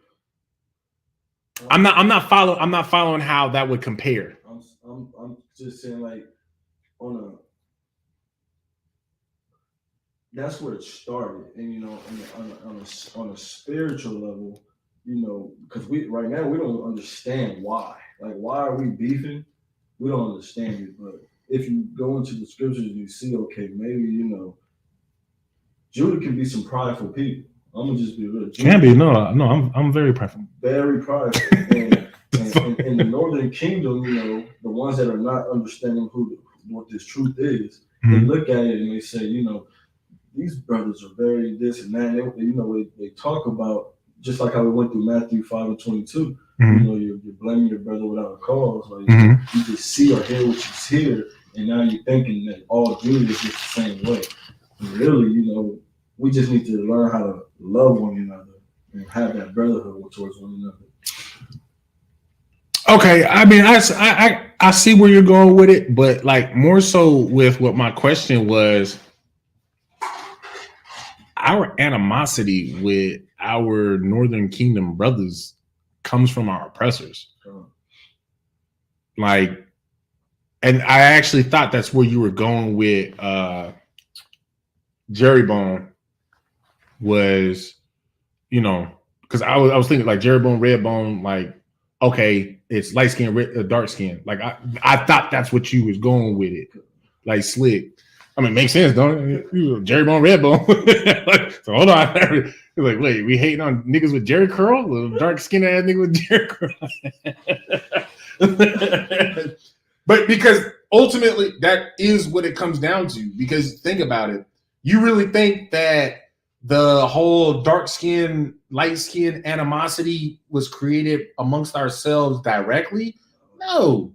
I'm not following how that would compare. I'm just saying, like, that's where it started, and on a spiritual level, because right now we don't understand why. Like, why are we beefing? We don't understand it. But if you go into the scriptures, you see, okay, maybe Judah can be some prideful people. I'm gonna just be real. Can be I'm very prideful. Very prideful. And in the Northern Kingdom, the ones that are not understanding what this truth is, they look at it and they say, these brothers are very this and that. They talk about, just like how we went through Matthew 5:22. You're blaming your brother without a cause. Like, you just see or hear what you hear, and now you're thinking that all Judah is just the same way. And really, we just need to learn how to love one another and have that brotherhood towards one another. Okay, I mean, I see where you're going with it, but like more so with what my question was. Our animosity with our Northern Kingdom brothers comes from our oppressors. Like, And I actually thought that's where you were going with Jerry Bone was, you know, because I was thinking like Jerry Bone, Red Bone, like, okay, it's light skin, dark skin. Like I thought that's what you was going with it, like slick. I mean, it makes sense, don't it? Jerry Bone, Red Bone. So hold on. He's like, wait, we hating on niggas with Jerry curl? Little dark skinned ass nigga with Jerry curl. But because ultimately that is what it comes down to. Because think about it. You really think that the whole dark skin, light skin animosity was created amongst ourselves directly? No.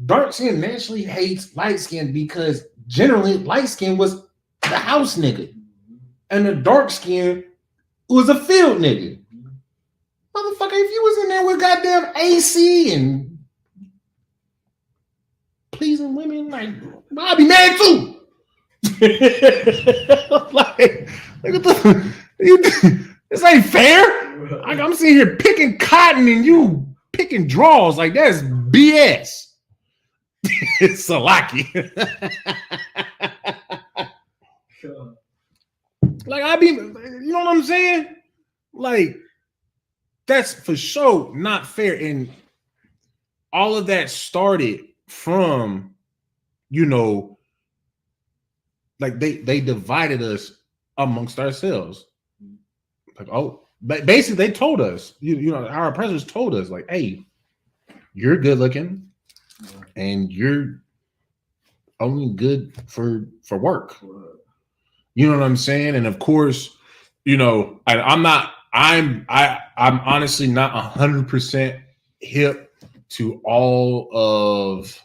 Dark skin naturally hates light skin because generally light skin was the house nigga. And the dark skin was a field nigga. Motherfucker, if you was in there with goddamn AC and pleasing women, like, I'd be mad too. like what the, this ain't fair. Like, I'm sitting here picking cotton and you picking draws. Like, that's BS. It's Salaki. Like, you know what I'm saying? Like, that's for sure not fair. And all of that started from, you know, like they divided us amongst ourselves. Like, oh, but basically they told us, you know, our oppressors told us, like, hey, you're good looking and you're only good for work. You know what I'm saying? And of course, you know, I'm honestly not 100% hip to all of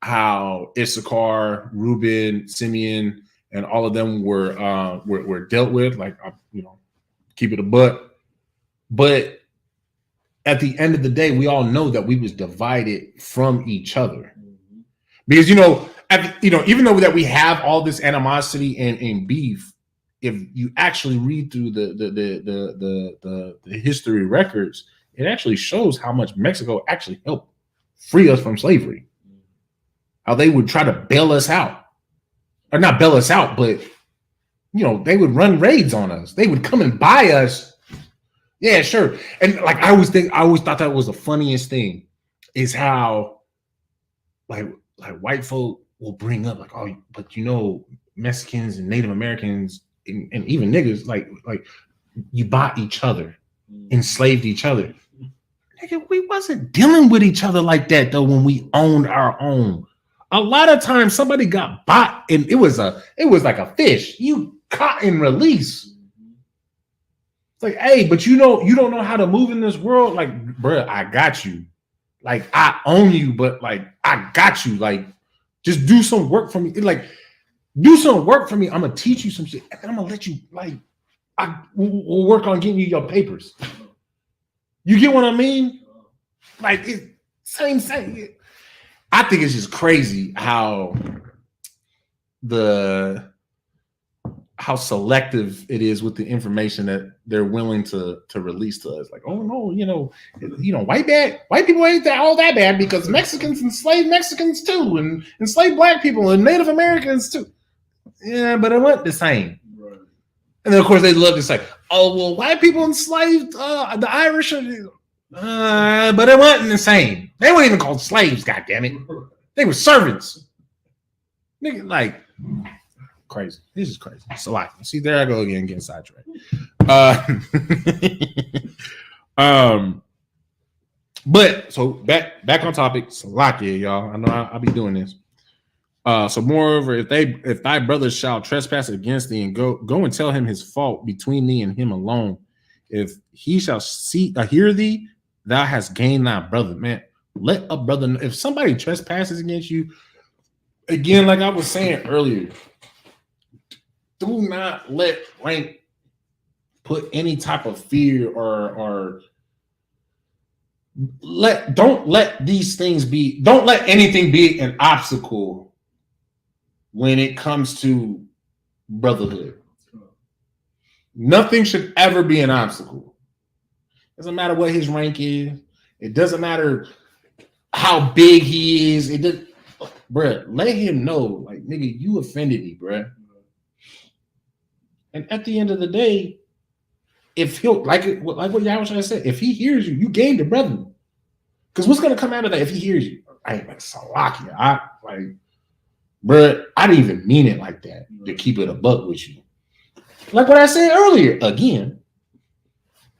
how Issachar, Reuben, Simeon, and all of them were dealt with. Like, you know, keep it a buck. But at the end of the day, we all know that we was divided from each other. Because, you know, even though that we have all this animosity and beef, if you actually read through the history records, it actually shows how much Mexico actually helped free us from slavery. How they would try to bail us out. Or not bail us out, but, you know, they would run raids on us. They would come and buy us. Yeah, sure. And like, I always thought that was the funniest thing is how like white folk will bring up like, oh, but you know, Mexicans and Native Americans and even niggas, like you bought each other, enslaved each other. Nigga, we wasn't dealing with each other like that though when we owned our own. A lot of times somebody got bought and it was like a fish. You caught and release. It's like, hey, but you don't know how to move in this world. Like, bro, I got you. Like, I own you, but like, I got you. Like, just do some work for me. Like, do some work for me. I'm gonna teach you some shit, and I'm gonna let you. Like, we'll work on getting you your papers. You get what I mean? Like, it's same. I think it's just crazy how selective it is with the information that they're willing to release to us. Like, oh no, you know, white people ain't all that bad because Mexicans enslaved Mexicans too, and enslaved black people and Native Americans too. Yeah, but it wasn't the same. Right. And then of course they love to say, oh well, white people enslaved the Irish, but it wasn't the same. They weren't even called slaves. God damn it, they were servants. Nigga, like. Crazy. This is crazy. It's a lot. See, there I go again, getting sidetracked. But so back on topic. Salakia, y'all. I know I'll be doing this. So moreover, if thy brother shall trespass against thee, and go and tell him his fault between thee and him alone. If he shall hear thee, thou hast gained thy brother. Man, let a brother know. If somebody trespasses against you, again, like I was saying earlier. Do not let rank put any type of fear or don't let anything be an obstacle when it comes to brotherhood. Nothing should ever be an obstacle. Doesn't matter what his rank is. It doesn't matter how big he is. bruh, let him know, like, nigga, you offended me, bruh. And at the end of the day, if he'll like what Yahweh said, if he hears you, you gained the brother. Because what's gonna come out of that if he hears you? I ain't like Salakia. Bruh, I didn't even mean it like that to keep it a buck with you. Like what I said earlier, again,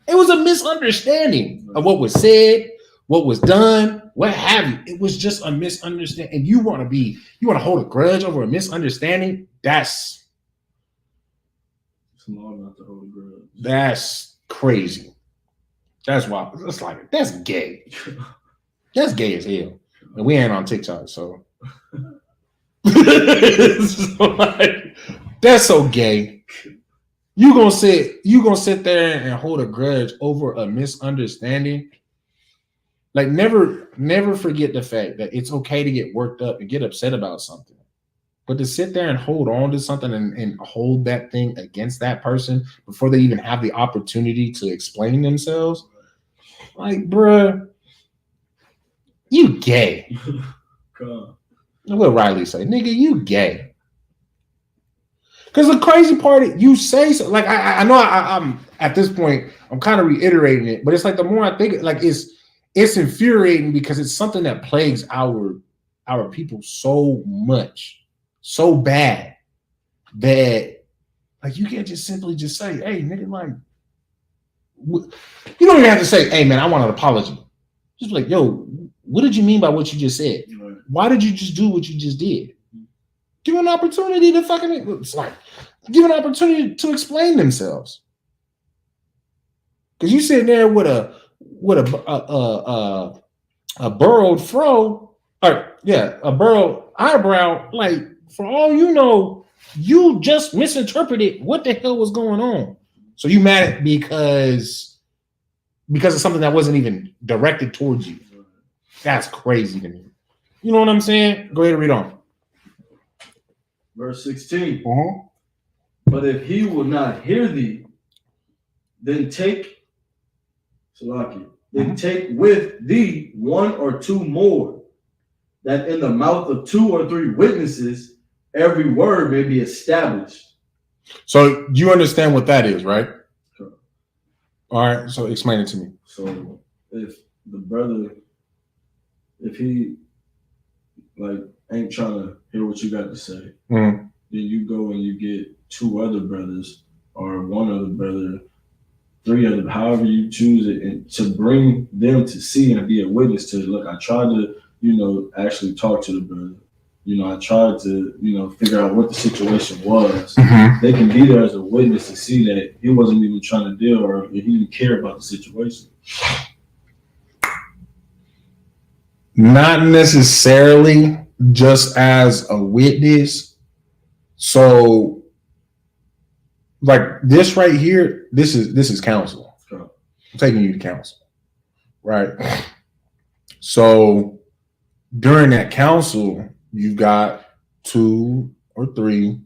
it was a misunderstanding of what was said, what was done, what have you. It was just a misunderstanding. And you want to hold a grudge over a misunderstanding? That's not to hold a grudge. That's crazy. That's why it's like that's gay. That's gay as hell. And we ain't on TikTok, so, so like, that's so gay. You gonna sit there and hold a grudge over a misunderstanding? Like never forget the fact that it's okay to get worked up and get upset about something. But to sit there and hold on to something and hold that thing against that person before they even have the opportunity to explain themselves, like, bruh, you gay. What Riley say? Nigga, you gay. Because the crazy part, you say so. Like I know I'm at this point, I'm kind of reiterating it, but it's like the more I think, like it's infuriating because it's something that plagues our people so much, so bad that like you can't just simply just say, hey, nigga, like you don't even have to say, hey man, I want an apology. Just like, yo, what did you mean by what you just said? Why did you just do what you just did? Give an opportunity to give an opportunity to explain themselves. Because you sitting there with a burrowed fro, a burrowed eyebrow. Like, for all you know, you just misinterpreted what the hell was going on. So you mad because of something that wasn't even directed towards you. That's crazy to me. You know what I'm saying? Go ahead and read on. Verse 16. But if he will not hear thee, then take with thee one or two more, that in the mouth of 2 or 3 witnesses every word may be established. So you understand what that is, right? Sure. All right, so explain it to me. So if the brother, if he like ain't trying to hear what you got to say, then you go and you get 2 other brothers or 1 other brother, 3 other, however you choose it, and to bring them to see and be a witness to, look, I tried to, actually talk to the brother. I tried to, figure out what the situation was. They can be there as a witness to see that he wasn't even trying to deal or he didn't care about the situation. Not necessarily just as a witness. So, like this right here, this is counsel. Sure. I'm taking you to counsel, right? So during that counsel, you've got 2 or 3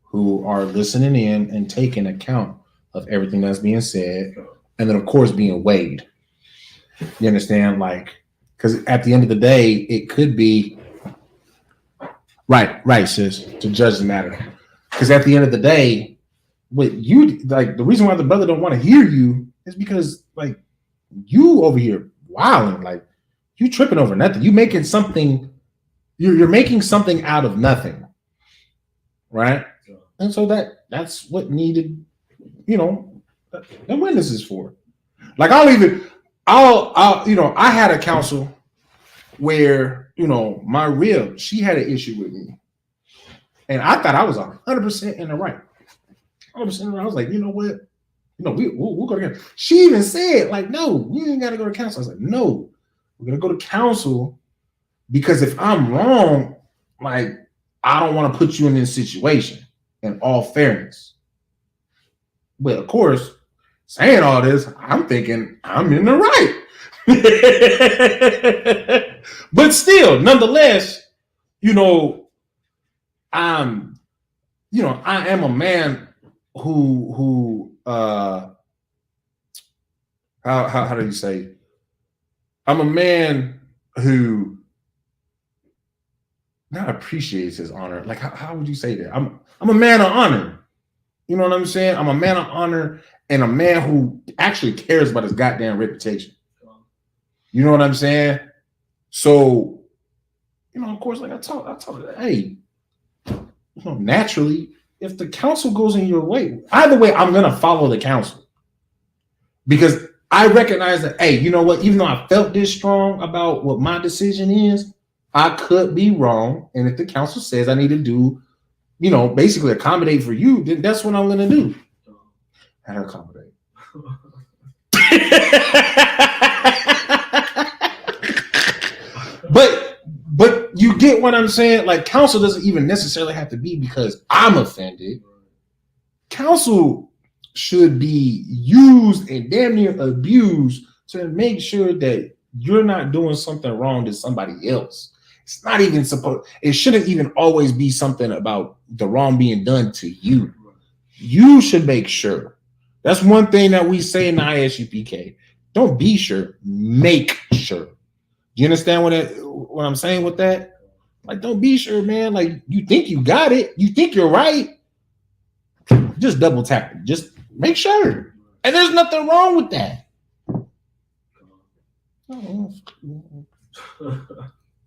who are listening in and taking account of everything that's being said, and then of course being weighed. You understand? Like, because at the end of the day, it could be right, sis, to judge the matter. Because at the end of the day, what you like, the reason why the brother don't want to hear you is because like you over here wilding, like you tripping over nothing. You making something, you're making something out of nothing, right? And so that's what needed, the witnesses for. Like I had a counsel where, my rib, she had an issue with me. And I thought I was 100% in the right. 100% in the right. I was like, you know what? We'll go together. She even said, like, no, we ain't got to go to counsel. I was like, no, we're going to go to counsel because if I'm wrong, like, I don't want to put you in this situation, in all fairness. But of course, saying all this, I'm thinking I'm in the right. But still, nonetheless, I am a man who how do you say? I'm a man who not appreciates his honor. Like, how would you say that? I'm a man of honor. You know what I'm saying? I'm a man of honor and a man who actually cares about his goddamn reputation. You know what I'm saying? So, you know, of course, like I told her, hey, you know, naturally, if the counsel goes in your way, either way, I'm gonna follow the counsel. Because I recognize that, hey, you know what, even though I felt this strong about what my decision is, I could be wrong. And if the counsel says I need to do, you know, basically accommodate for you, then that's what I'm gonna do. How to accommodate. But you get what I'm saying? Like, counsel doesn't even necessarily have to be because I'm offended. Counsel should be used and damn near abused to make sure that you're not doing something wrong to somebody else. It's not even supposed, it shouldn't even always be something about the wrong being done to you. You should make sure. That's one thing that we say in the ISUPK. Don't be sure, make sure. You understand what I'm saying with that? Like, don't be sure, man. Like, you think you got it. You think you're right. Just double tap it. Just make sure. And there's nothing wrong with that.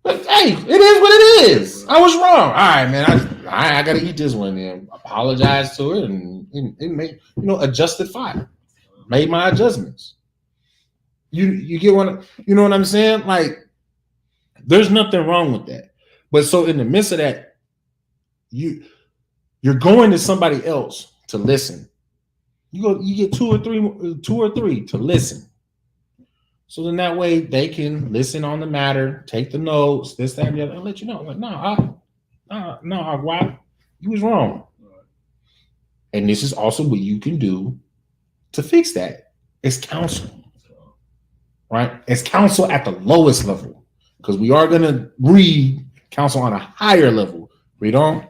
But hey, it is what it is. I was wrong. All right, man. I got to eat this one then. Apologize to it and make, you know, adjusted fine. Made my adjustments. You get what, you know what I'm saying? Like, there's nothing wrong with that. But so in the midst of that, you're going to somebody else to listen. You get two or three to listen. So then that way they can listen on the matter, take the notes, this, that, and the other, and let you know. Like, no, why you was wrong. And this is also what you can do to fix that. It's counsel. Right? It's counsel at the lowest level. Because we are going to read counsel on a higher level. Read on.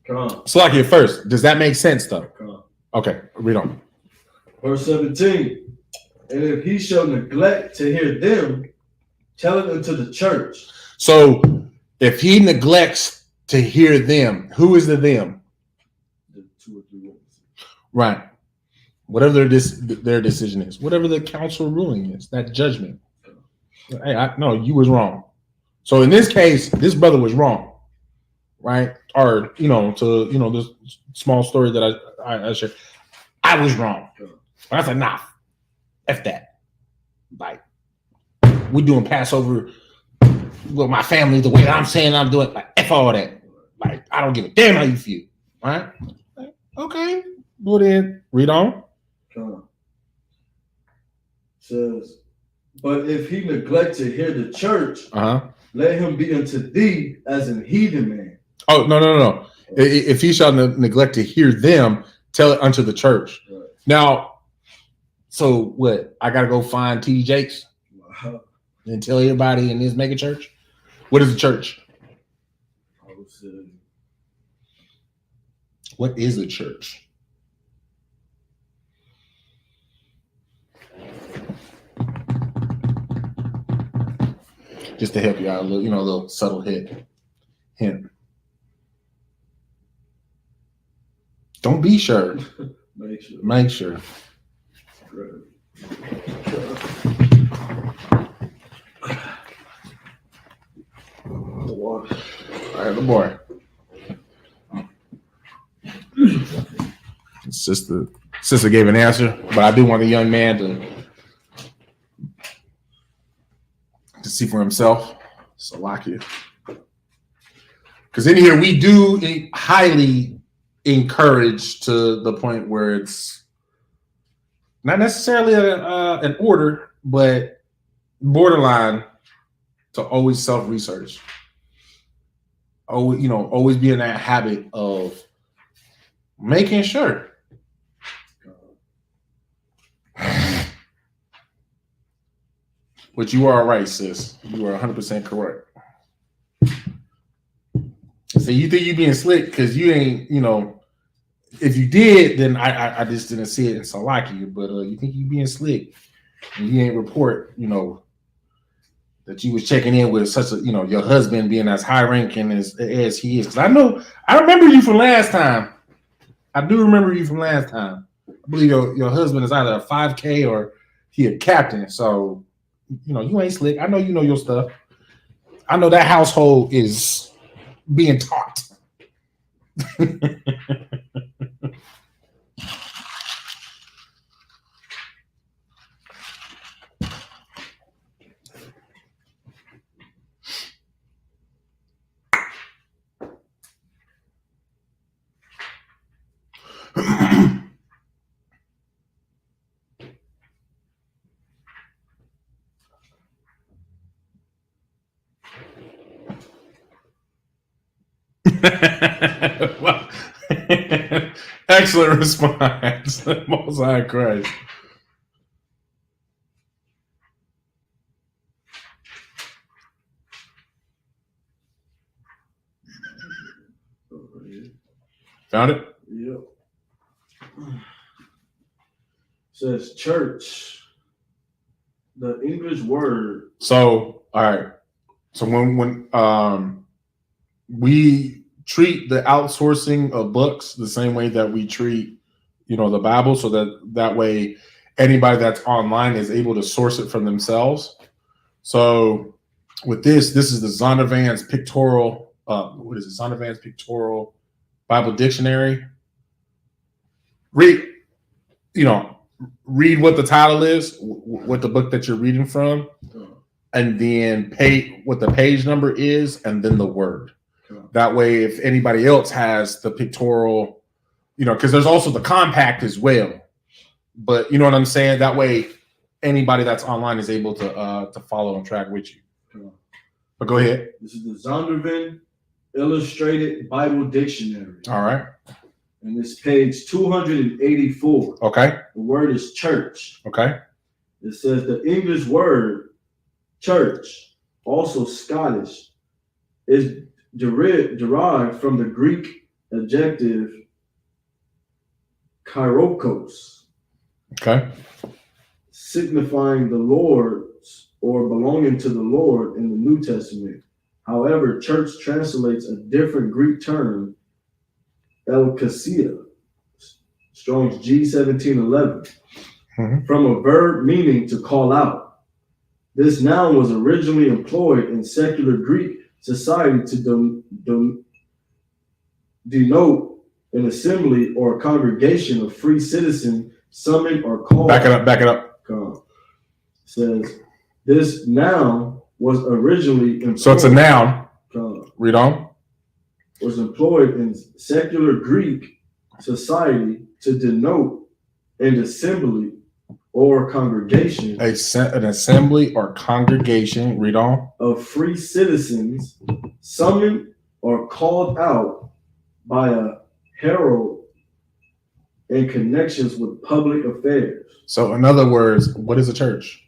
Come on. So like at first, does that make sense though? Come on. Okay, read on. Verse 17. And if he shall neglect to hear them, tell it unto the church. So if he neglects to hear them, who is the them? The 2 or 3 witnesses. Right. Whatever their decision is, whatever the council ruling is, that judgment. Hey, no, you was wrong. So in this case, this brother was wrong, right? Or, you know, to, you know, this small story that I shared, I was wrong. But I said, nah, F that. Like, we're doing Passover with my family the way that I'm saying I'm doing. Like, F all that. Like, I don't give a damn how you feel, right? Like, okay, well then, read on. Says, but if he neglect to hear the church, let him be unto thee as an heathen man. Oh, no. If he shall neglect to hear them, tell it unto the church. Right. Now, so what? I got to go find T.D. Jakes and tell everybody in this mega church? What is a church? I would say, what is a church? Just to help you out a little, you know, a little subtle hint. Don't be sure. Make sure. I have the boy. Sister gave an answer, but I do want the young man to see for himself. Salakia. Because in here we do highly encourage to the point where it's not necessarily an order, but borderline to always self-research. Always be in that habit of making sure. But you are right, sis. You are 100% correct. So you think you being slick because you ain't, if you did, then I just didn't see it in Salakia. But you think you being slick and you ain't report, that you was checking in with such a, your husband being as high ranking as he is. Because I remember you from last time. I do remember you from last time. I believe your husband is either a 5K or he a captain. So, you ain't slick. I know you know your stuff. I know that household is being taught. Well, excellent response. Most High Christ. Found it? Yep. Says church. The English word. So, all right. So when we treat the outsourcing of books the same way that we treat, the Bible, so that way anybody that's online is able to source it from themselves. So with this is the Zondervan's pictorial. What is it? Zondervan's pictorial Bible dictionary. Read what the title is, what the book that you're reading from, and then pay what the page number is, and then the word. That way, if anybody else has the pictorial, because there's also the compact as well. But you know what I'm saying? That way, anybody that's online is able to follow and track with you. But go ahead. This is the Zondervan Illustrated Bible Dictionary. All right. And it's page 284. Okay. The word is church. Okay. It says the English word church, also Scottish, is derived from the Greek adjective kairos. Okay. Signifying the Lord's or belonging to the Lord in the New Testament. However, church translates a different Greek term, ecclesia, Strong's G1711, from a verb meaning to call out. This noun was originally employed in secular Greek society to denote an assembly or a congregation of free citizens summoned or called. Back it up. Says this noun was originally employed. So it's a noun. Read on. Was employed in secular Greek society to denote an assembly or congregation. An assembly or congregation. Read on. Of free citizens summoned or called out by a herald in connections with public affairs. So in other words, what is a church?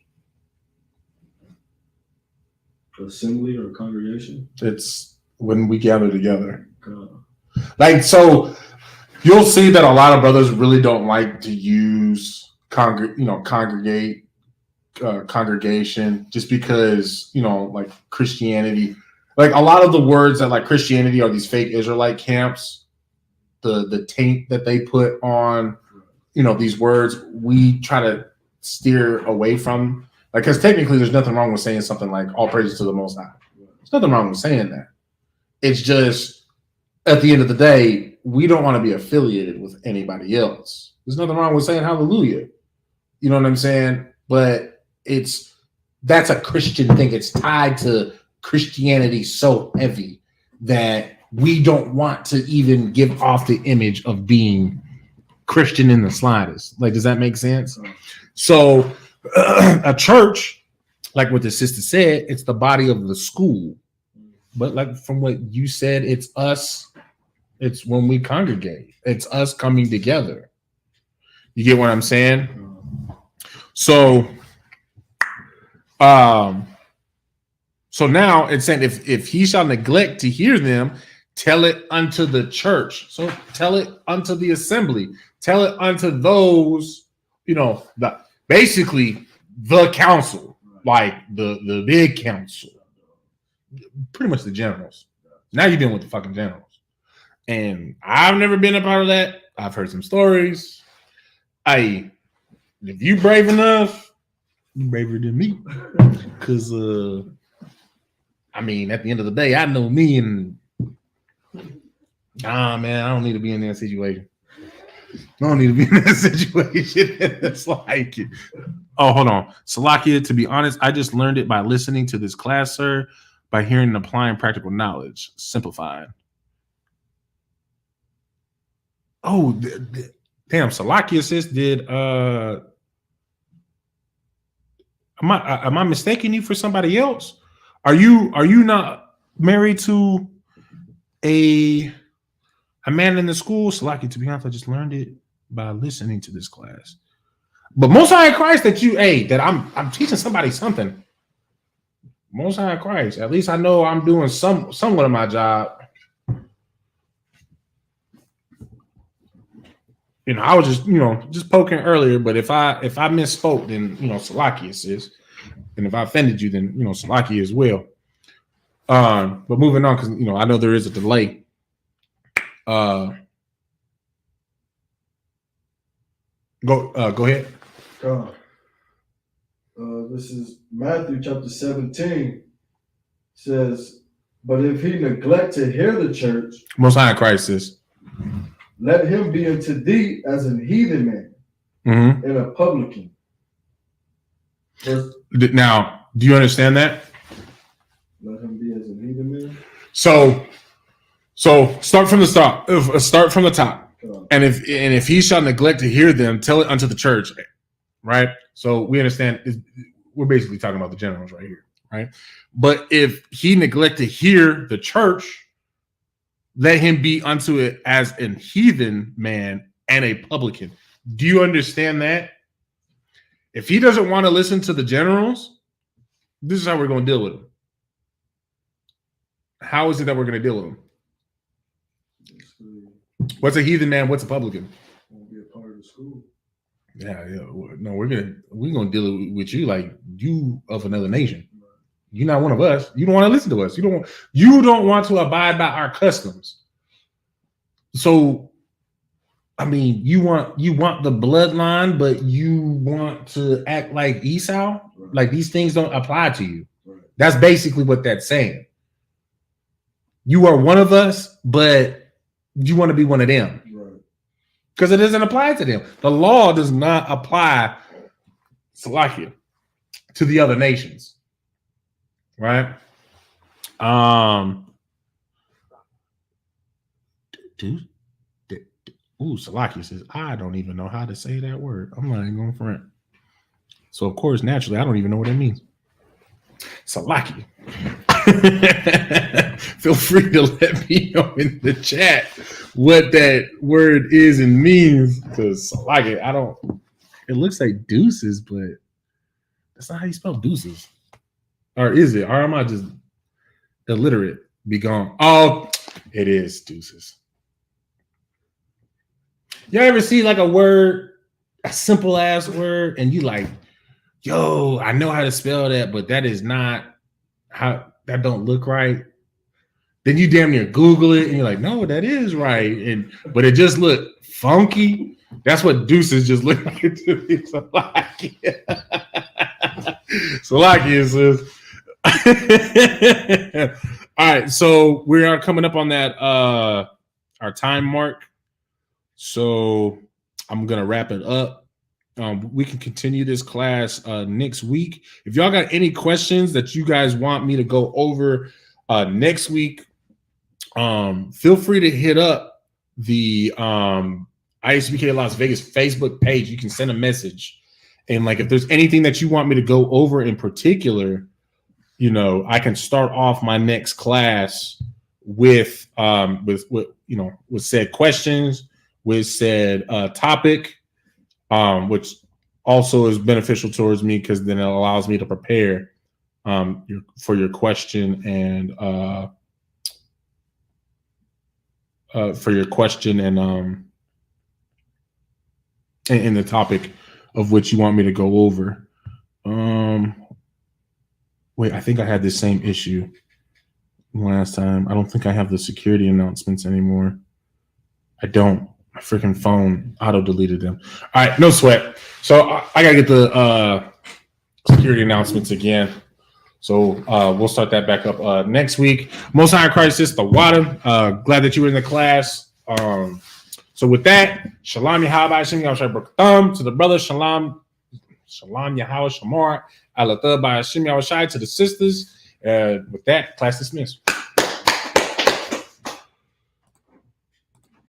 Assembly or congregation? It's when we gather together. So you'll see that a lot of brothers really don't like to use congregation, just because, like Christianity, like a lot of the words that like Christianity are these fake Israelite camps, the taint that they put on, these words, we try to steer away from. Like, because technically there's nothing wrong with saying something like all praises to the Most High. There's nothing wrong with saying that. It's just, at the end of the day, we don't want to be affiliated with anybody else. There's nothing wrong with saying hallelujah. You know what I'm saying? But that's a Christian thing. It's tied to Christianity so heavy that we don't want to even give off the image of being Christian in the slightest. Like, does that make sense? So a church, like what the sister said, it's the body of the school. But like from what you said, it's us. It's when we congregate. It's us coming together. You get what I'm saying? So, so now it's saying if he shall neglect to hear them, tell it unto the church. So tell it unto the assembly. Tell it unto those, basically the council. like the big council, pretty much the generals. Now you're dealing with the fucking generals, and I've never been a part of that. I've heard some stories. If you brave enough, you braver than me, because I mean, at the end of the day, I know me, and man, I don't need to be in that situation. I don't need to be in that situation. It's like, oh, hold on. Salakia, to be honest, I just learned it by listening to this class, sir, by hearing and applying practical knowledge. Simplified. Oh, damn. Salakia, sis, am I mistaking you for somebody else? Are you not married to a man in the school? Salakia, to be honest, I just learned it by listening to this class. But Most High Christ that I'm teaching somebody something. Most High Christ. At least I know I'm doing somewhat of my job. I was just poking earlier, but if I misspoke, then Salakia sis. And if I offended you, then Salakia as well. But moving on, because I know there is a delay. Go ahead. This is Matthew chapter 17. Says, but if he neglect to hear the church, Most High Christ is, let him be unto thee as an heathen man and a publican. Now, do you understand that? Let him be as a heathen man. So start from the start. Start from the top. And if he shall neglect to hear them, tell it unto the church, right? So we understand. We're basically talking about the generals right here, right? But if he neglect to hear the church, let him be unto it as an heathen man and a publican. Do you understand that? If he doesn't want to listen to the generals, this is how we're going to deal with him. How is it that we're going to deal with him? What's a heathen man? What's a publican? Won't be a part of the school. Yeah. No, we're gonna deal with you like you of another nation. You're not one of us. You don't want to listen to us. You don't want to abide by our customs. So, I mean, you want the bloodline, but you want to act like Esau. Right. Like these things don't apply to you. Right. That's basically what that's saying. You are one of us, but you want to be one of them. Right. Because it doesn't apply to them. The law does not apply, Salakia, to the other nations. Right? Salakia says, I don't even know how to say that word. I'm not even going to front. So, of course, naturally, I don't even know what that means. Salakia. Feel free to let me know in the chat what that word is and means, because like it looks like deuces, but that's not how you spell deuces. Or is it? Or am I just illiterate? Be gone. Oh, it is deuces. Y'all ever see like a word, a simple ass word, and you like, yo, I know how to spell that, but that is not how, that don't look right. Then you damn near Google it and you're like, no, that is right. But it just looked funky. That's what deuces just look like to me. Salakia says. All right, so we are coming up on that our time mark. So I'm gonna wrap it up. We can continue this class next week. If y'all got any questions that you guys want me to go over next week, feel free to hit up the ISUPK Las Vegas Facebook page. You can send a message, and like if there's anything that you want me to go over in particular, I can start off my next class with said questions, with said topic, which also is beneficial towards me because then it allows me to prepare for your question and in the topic of which you want me to go over. Wait, I think I had this same issue last time. I don't think I have the security announcements anymore. I don't. My freaking phone auto-deleted them. All right, no sweat. So I got to get the security announcements again. So we'll start that back up next week. Most High Crisis, the water. Glad that you were in the class. So with that, Shalom Yahweh Hashem Yahweh Thumb to the brother. Shalom Yahweh Shamar. Alatha by Hashem Yahweh to the sisters. With that, class dismissed.